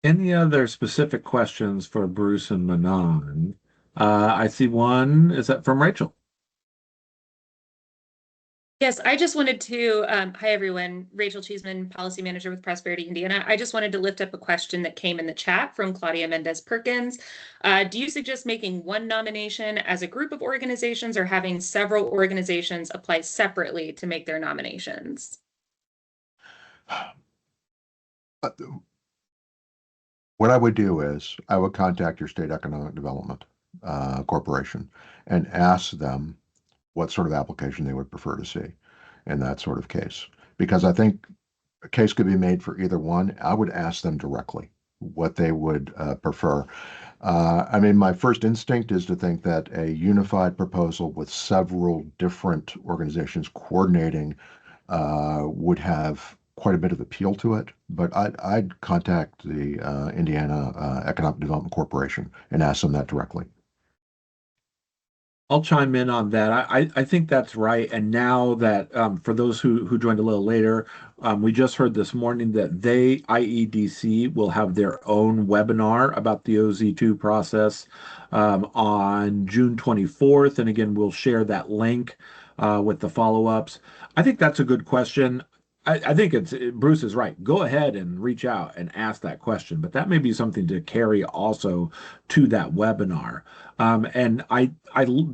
Any other specific questions for Bruce and Manon? I see one. Is that from Rachel? Yes, I just wanted to, hi everyone, Rachel Cheeseman, Policy Manager with Prosperity Indiana. I just wanted to lift up a question that came in the chat from Claudia Mendez Perkins. Do you suggest making one nomination as a group of organizations or having several organizations apply separately to make their nominations? What I would do is I would contact your state economic development corporation and ask them what sort of application they would prefer to see in that sort of case. Because I think a case could be made for either one. I would ask them directly what they would prefer. I mean, my first instinct is to think that a unified proposal with several different organizations coordinating would have quite a bit of appeal to it, but I'd contact the Indiana Economic Development Corporation and ask them that directly. I'll chime in on that. I think that's right. And now that for those who joined a little later, we just heard this morning that IEDC, will have their own webinar about the OZ2 process on June 24th. And again, we'll share that link with the follow-ups? I think that's a good question. I think Bruce is right. Go ahead and reach out and ask that question, but that may be something to carry also to that webinar. And I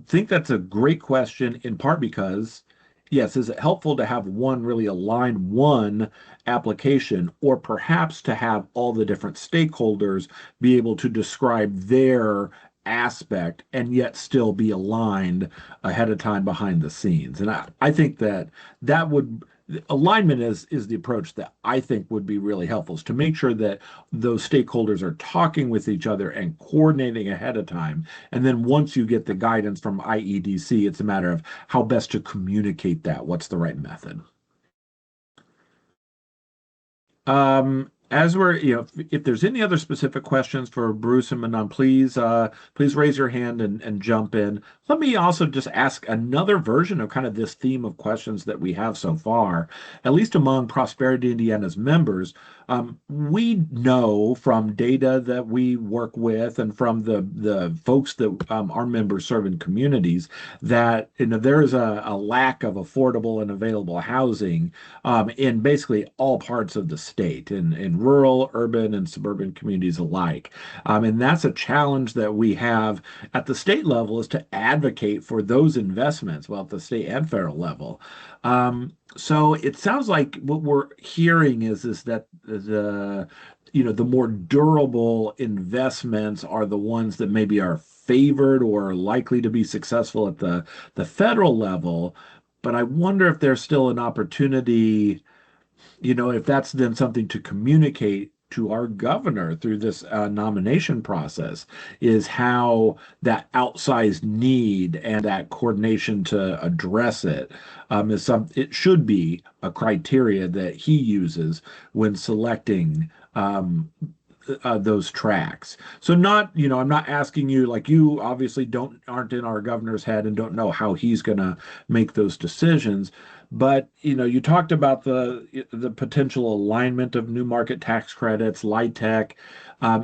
think that's a great question in part because, yes, is it helpful to have one really aligned one application, or perhaps to have all the different stakeholders be able to describe their aspect and yet still be aligned ahead of time behind the scenes? And I think that would alignment is the approach that I think would be really helpful, is to make sure that those stakeholders are talking with each other and coordinating ahead of time. And then once you get the guidance from IEDC, it's a matter of how best to communicate that. What's the right method? As we're, if there's any other specific questions for Bruce and Manon, please raise your hand and jump in. Let me also just ask another version of kind of this theme of questions that we have so far, at least among Prosperity Indiana's members. We know from data that we work with and from the folks that our members serve in communities that there is a lack of affordable and available housing in basically all parts of the state, in rural, urban, and suburban communities alike. And that's a challenge that we have at the state level, is to advocate for those investments, well, at the state and federal level. So it sounds like what we're hearing is that the more durable investments are the ones that maybe are favored or likely to be successful at the federal level. But I wonder if there's still an opportunity, if that's then something to communicate to our governor through this nomination process, is how that outsized need and that coordination to address it it should be a criteria that he uses when selecting those tracts. So I'm not asking you, like, you obviously aren't in our governor's head and don't know how he's going to make those decisions. But you talked about the potential alignment of new market tax credits, LIHTC.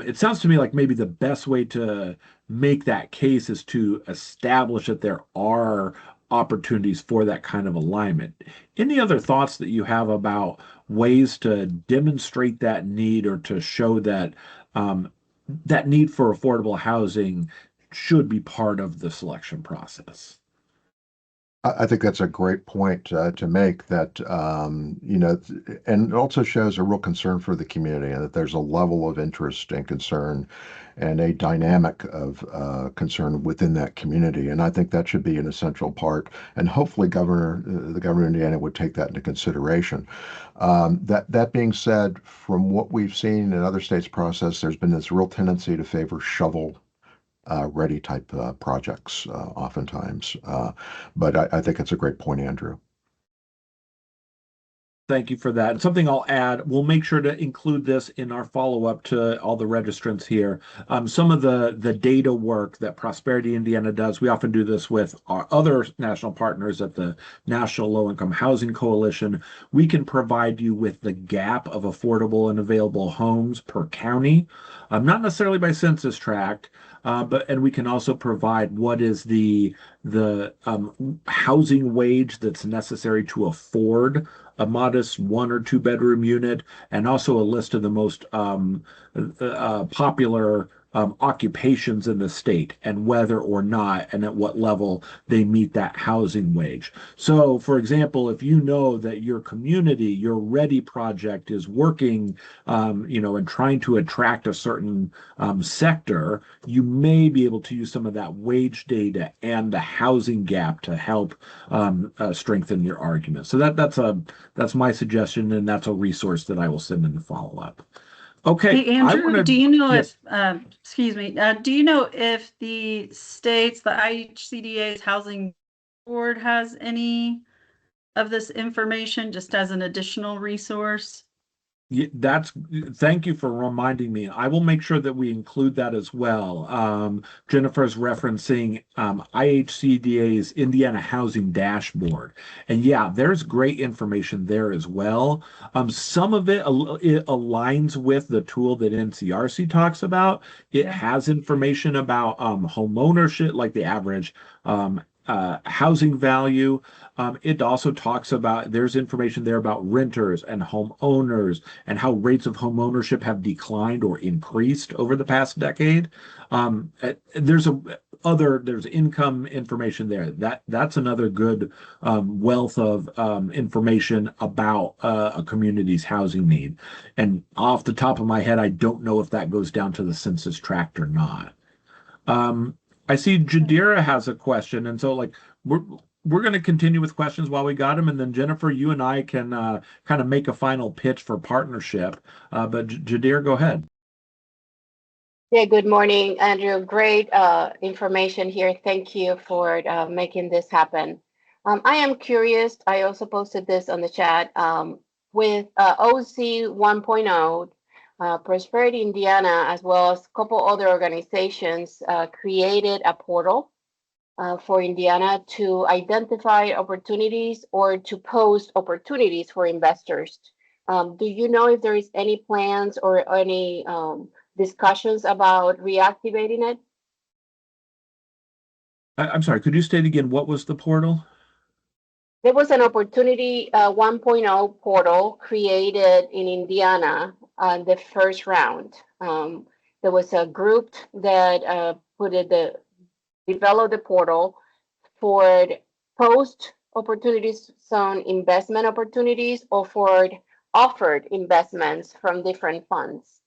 It sounds to me like maybe the best way to make that case is to establish that there are opportunities for that kind of alignment. Any other thoughts that you have about ways to demonstrate that need, or to show that that need for affordable housing should be part of the selection process? I think that's a great point to make, that, and it also shows a real concern for the community, and that there's a level of interest and concern and a dynamic of concern within that community. And I think that should be an essential part. And hopefully the governor of Indiana would take that into consideration. That being said, from what we've seen in other states' process, there's been this real tendency to favor shovel ready type projects oftentimes. But I think it's a great point, Andrew. Thank you for that. And something I'll add, we'll make sure to include this in our follow-up to all the registrants here. Some of the data work that Prosperity Indiana does, we often do this with our other national partners at the National Low-Income Housing Coalition. We can provide you with the gap of affordable and available homes per county, not necessarily by census tract, and we can also provide what is the housing wage that's necessary to afford a modest 1 or 2 bedroom unit, and also a list of the most popular occupations in the state, and whether or not and at what level they meet that housing wage. So, for example, if you know that your community, your READY project, is working, and trying to attract a certain sector, you may be able to use some of that wage data and the housing gap to help strengthen your argument. So that's my suggestion, and that's a resource that I will send in the follow-up. Okay. Hey, Andrew, do you know yes. do you know if the states, the IHCDA's housing board, has any of this information just as an additional resource? Thank you for reminding me. I will make sure that we include that as well. Jennifer's referencing IHCDA's Indiana Housing Dashboard. And yeah, there's great information there as well. Some of it aligns with the tool that NCRC talks about. It has information about home ownership, like the average housing value. It also talks about, there's information there about renters and homeowners and how rates of home ownership have declined or increased over the past decade. There's income information there. That's another good wealth of information about a community's housing need. And off the top of my head, I don't know if that goes down to the census tract or not. I see Jadira has a question, and so like we're going to continue with questions while we got them, and then Jennifer, you and I can kind of make a final pitch for partnership. But Jadira, go ahead. Yeah, good morning, Andrew. Great information here. Thank you for making this happen. I am curious, I also posted this on the chat, with OC 1.0, Prosperity Indiana, as well as a couple other organizations, created a portal for Indiana to identify opportunities or to post opportunities for investors. Do you know if there is any plans or any discussions about reactivating it? I'm sorry, could you state again, what was the portal? There was an opportunity 1.0 portal created in Indiana on the first round. There was a group that developed the portal for post opportunities zone investment opportunities or for offered investments from different funds.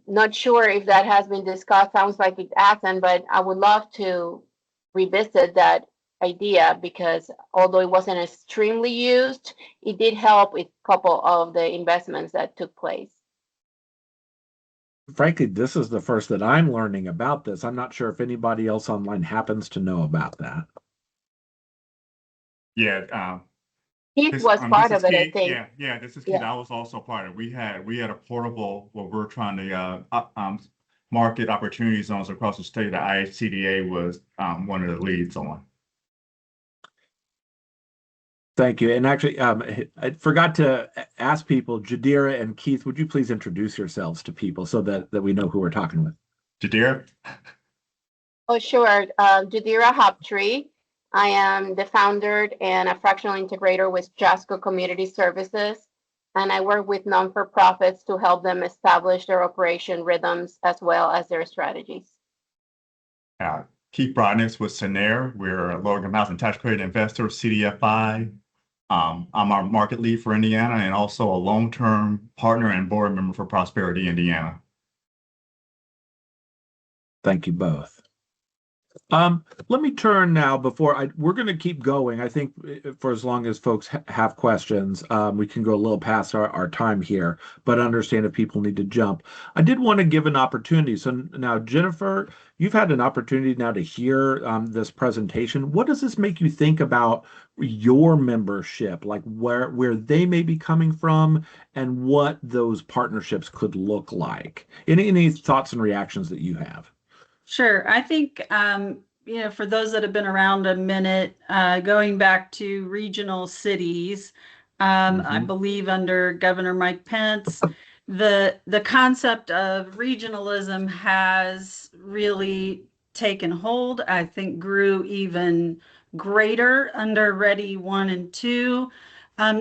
Not sure if that has been discussed. Sounds like it hasn't, but I would love to revisit that idea because although it wasn't extremely used, it did help with a couple of the investments that took place. Frankly, this is the first that I'm learning about this. I'm not sure if anybody else online happens to know about that. Yeah, Keith was part of it, I think. Yeah, this is Keith. Yeah. I was also part of it. We had a portable where we're trying to market opportunity zones across the state. The IHCDA was one of the leads on. Thank you. And actually, I forgot to ask people, Jadira and Keith, would you please introduce yourselves to people so that we know who we're talking with? Jadira? Oh, sure. Jadira Hoptree. I am the founder and a fractional integrator with Jasco Community Services, and I work with non-for-profits to help them establish their operation rhythms as well as their strategies. Keith Broadness with Senair. We're a low-income housing tax credit investor, CDFI. I'm our market lead for Indiana and also a long-term partner and board member for Prosperity Indiana. Thank you both. Let me turn now we're going to keep going. I think for as long as folks have questions, we can go a little past our time here, but understand if people need to jump. I did want to give an opportunity. So now, Jennifer, you've had an opportunity now to hear this presentation. What does this make you think about your membership, like where they may be coming from and what those partnerships could look like? Any thoughts and reactions that you have? Sure. I think, for those that have been around a minute, going back to regional cities, I believe under Governor Mike Pence, the concept of regionalism has really taken hold. I think grew even greater under Ready 1 and 2,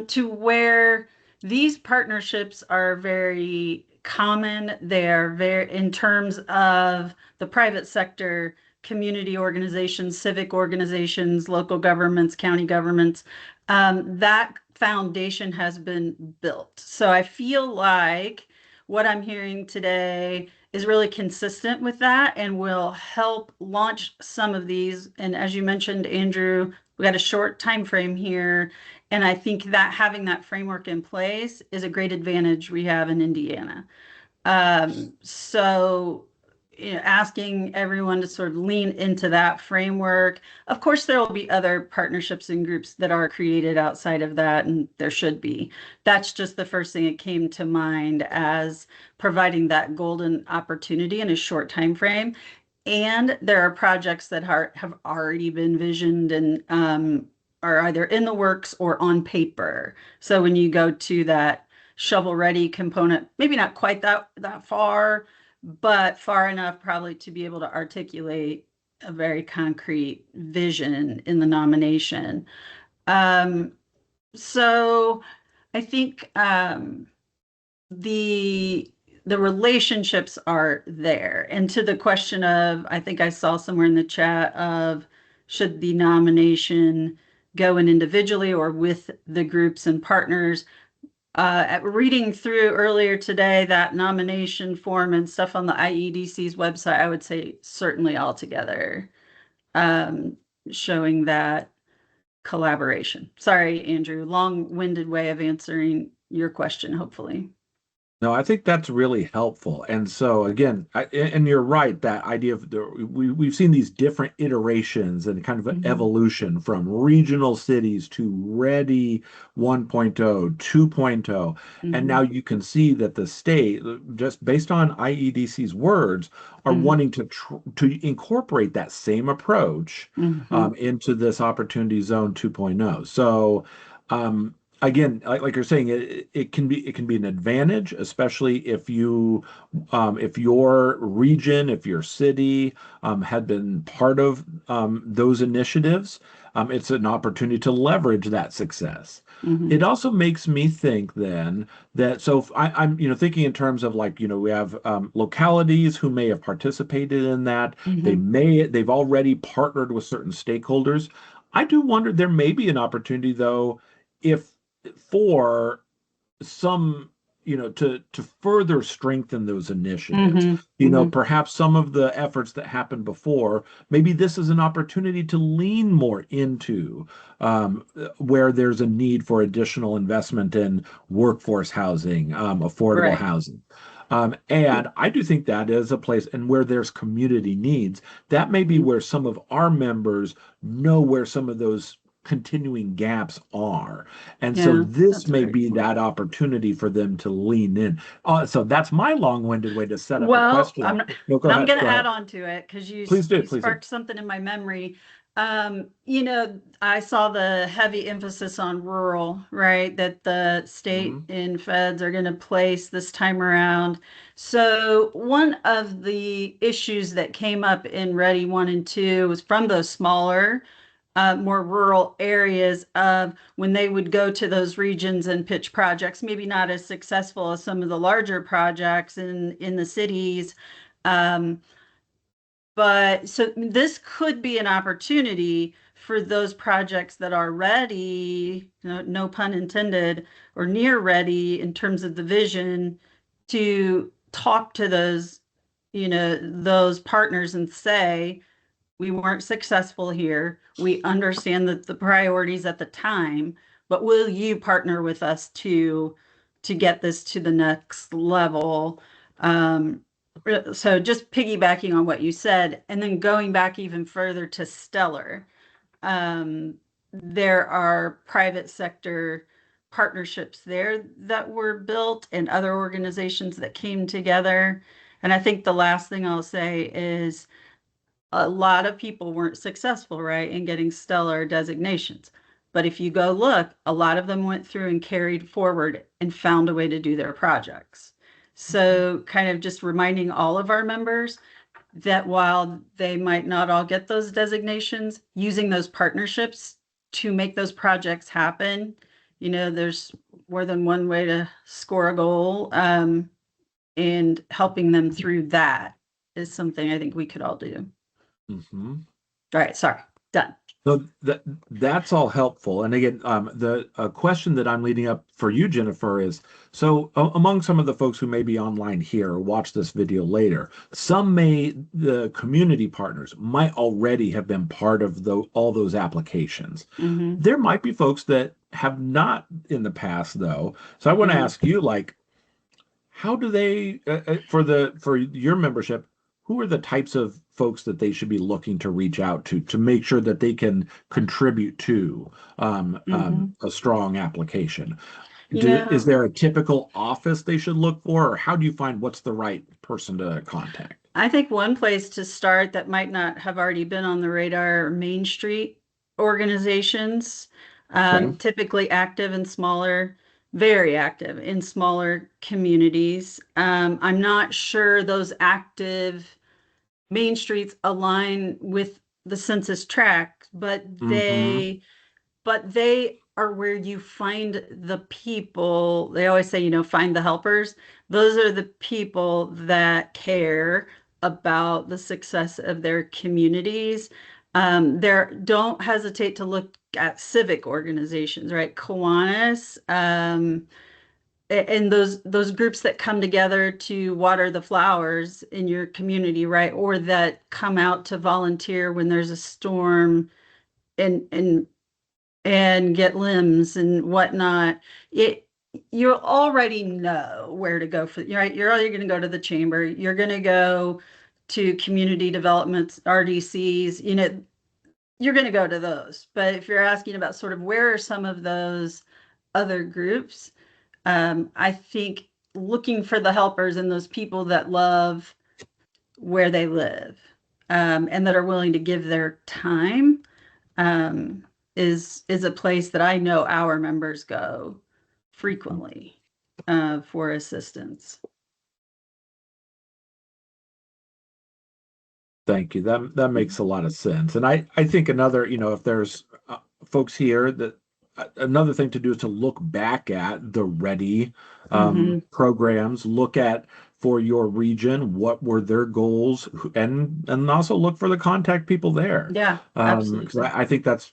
to where these partnerships are very common. They're very, in terms of the private sector, community organizations, civic organizations, local governments, county governments, that foundation has been built. So I feel like what I'm hearing today is really consistent with that and will help launch some of these. And as you mentioned, Andrew, we got a short time frame here. And I think that having that framework in place is a great advantage we have in Indiana. So, asking everyone to sort of lean into that framework. Of course, there will be other partnerships and groups that are created outside of that, and there should be. That's just the first thing that came to mind as providing that golden opportunity in a short time frame. And there are projects that have already been visioned and are either in the works or on paper. So when you go to that shovel ready component, maybe not quite that far, but far enough probably to be able to articulate a very concrete vision in the nomination. So I think the relationships are there. And to the question of, I think I saw somewhere in the chat of, should the nomination go in individually or with the groups and partners? Reading through earlier today, that nomination form and stuff on the IEDC's website, I would say certainly all together, showing that collaboration. Sorry, Andrew, long-winded way of answering your question, hopefully. No, I think that's really helpful. And so again, and you're right, that idea of we've seen these different iterations and kind of an evolution from regional cities to Ready 1.0, 2.0. And now you can see that the state, just based on IEDC's words, are wanting to incorporate that same approach into this Opportunity Zone 2.0. So again, like you're saying, it can be an advantage, especially if if your region, if your city had been part of those initiatives. It's an opportunity to leverage that success. It also makes me think then that, so if I'm thinking in terms of, like, we have localities who may have participated in that. They've already partnered with certain stakeholders. I do wonder, there may be an opportunity though, if for some, to further strengthen those initiatives. Perhaps some of the efforts that happened before, maybe this is an opportunity to lean more into where there's a need for additional investment in workforce housing, affordable housing. And I do think that is a place, and where there's community needs, that may be where some of our members know where some of those continuing gaps are. And so this may be that opportunity for them to lean in. So that's my long-winded way to set up the question. I'm going to add on to it because you sparked something in my memory. I saw the heavy emphasis on rural, right? That the state and feds are going to place this time around. So one of the issues that came up in Ready 1 and 2 was from those smaller, more rural areas of when they would go to those regions and pitch projects, maybe not as successful as some of the larger projects in the cities. But so this could be an opportunity for those projects that are ready, no pun intended, or near ready in terms of the vision, to talk to those, those partners and say, we weren't successful here. We understand that the priorities at the time, but will you partner with us to get this to the next level? So just piggybacking on what you said, and then going back even further to Stellar, there are private sector partnerships there that were built and other organizations that came together. And I think the last thing I'll say is, a lot of people weren't successful, right, in getting Stellar designations. But if you go look, a lot of them went through and carried forward and found a way to do their projects. So kind of just reminding all of our members that while they might not all get those designations, using those partnerships to make those projects happen, there's more than one way to score a goal, and helping them through that is something I think we could all do. All right, sorry, done. So that's all helpful. And again, the question that I'm leading up for you, Jennifer, is, so among some of the folks who may be online here or watch this video later, the community partners might already have been part of all those applications. There might be folks that have not in the past, though. So I want to ask you, like, how do they, for your membership, who are the types of folks that they should be looking to reach out to make sure that they can contribute to a strong application? Is there a typical office they should look for, or how do you find what's the right person to contact? I think one place to start that might not have already been on the radar are Main Street organizations, typically active in smaller, very active in smaller communities. I'm not sure those active main streets align with the census tract, but they are where you find the people. They always say, find the helpers. Those are the people that care about the success of their communities. Don't hesitate to look at civic organizations, right? Kiwanis, and those groups that come together to water the flowers in your community, right? Or that come out to volunteer when there's a storm and get limbs and whatnot. You already know where to go for, right? You're already going to go to the chamber. You're going to go to community developments, RDCs, you're going to go to those. But if you're asking about sort of where are some of those other groups, I think looking for the helpers and those people that love where they live, and that are willing to give their time, is a place that I know our members go frequently for assistance. Thank you. That makes a lot of sense. And I think another, if there's folks here that another thing to do is to look back at the READY programs, look at for your region, what were their goals, and also look for the contact people there. Yeah, absolutely. 'Cause I think that's,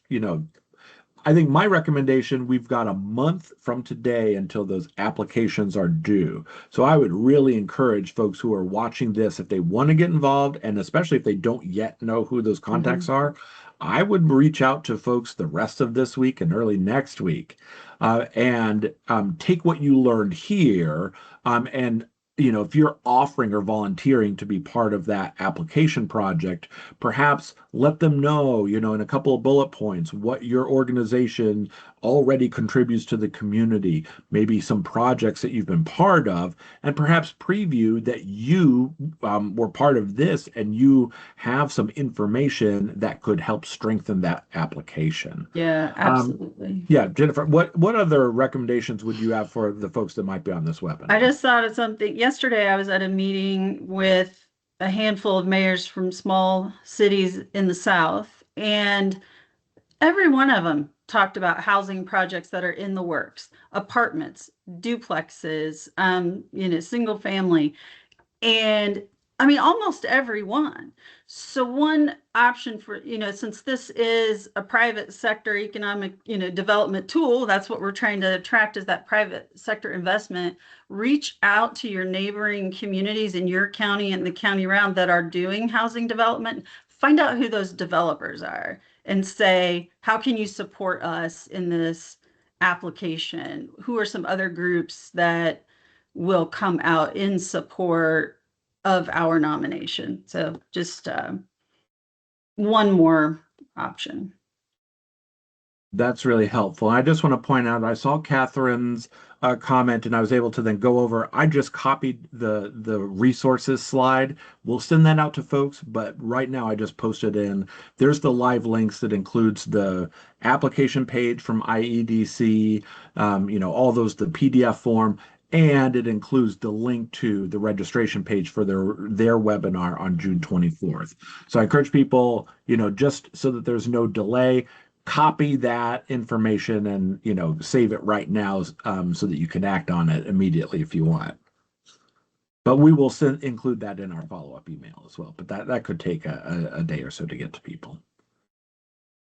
I think my recommendation, we've got a month from today until those applications are due. So I would really encourage folks who are watching this, if they want to get involved, and especially if they don't yet know who those contacts are, I would reach out to folks the rest of this week and early next week, and take what you learned here, and if you're offering or volunteering to be part of that application project, perhaps let them know, in a couple of bullet points, what your organization already contributes to the community, maybe some projects that you've been part of, and perhaps preview that you were part of this and you have some information that could help strengthen that application. Yeah, absolutely. Yeah, Jennifer, what other recommendations would you have for the folks that might be on this webinar? I just thought of something. Yesterday, I was at a meeting with a handful of mayors from small cities in the South, and every one of them talked about housing projects that are in the works, apartments, duplexes, single family. And I mean, almost every one. So one option for, since this is a private sector economic, development tool, that's what we're trying to attract is that private sector investment. Reach out to your neighboring communities in your county and the county around that are doing housing development. Find out who those developers are and say, how can you support us in this application? Who are some other groups that will come out in support of our nomination? So just one more option. That's really helpful. I just want to point out, I saw Catherine's comment and I was able to then go over. I just copied the resources slide. We'll send that out to folks, but right now I just posted in. There's the live links that includes the application page from IEDC, all those, the PDF form, and it includes the link to the registration page for their webinar on June 24th. So I encourage people, just so that there's no delay, copy that information and save it right now, so that you can act on it immediately if you want. But we will include that in our follow-up email as well. But that could take a day or so to get to people.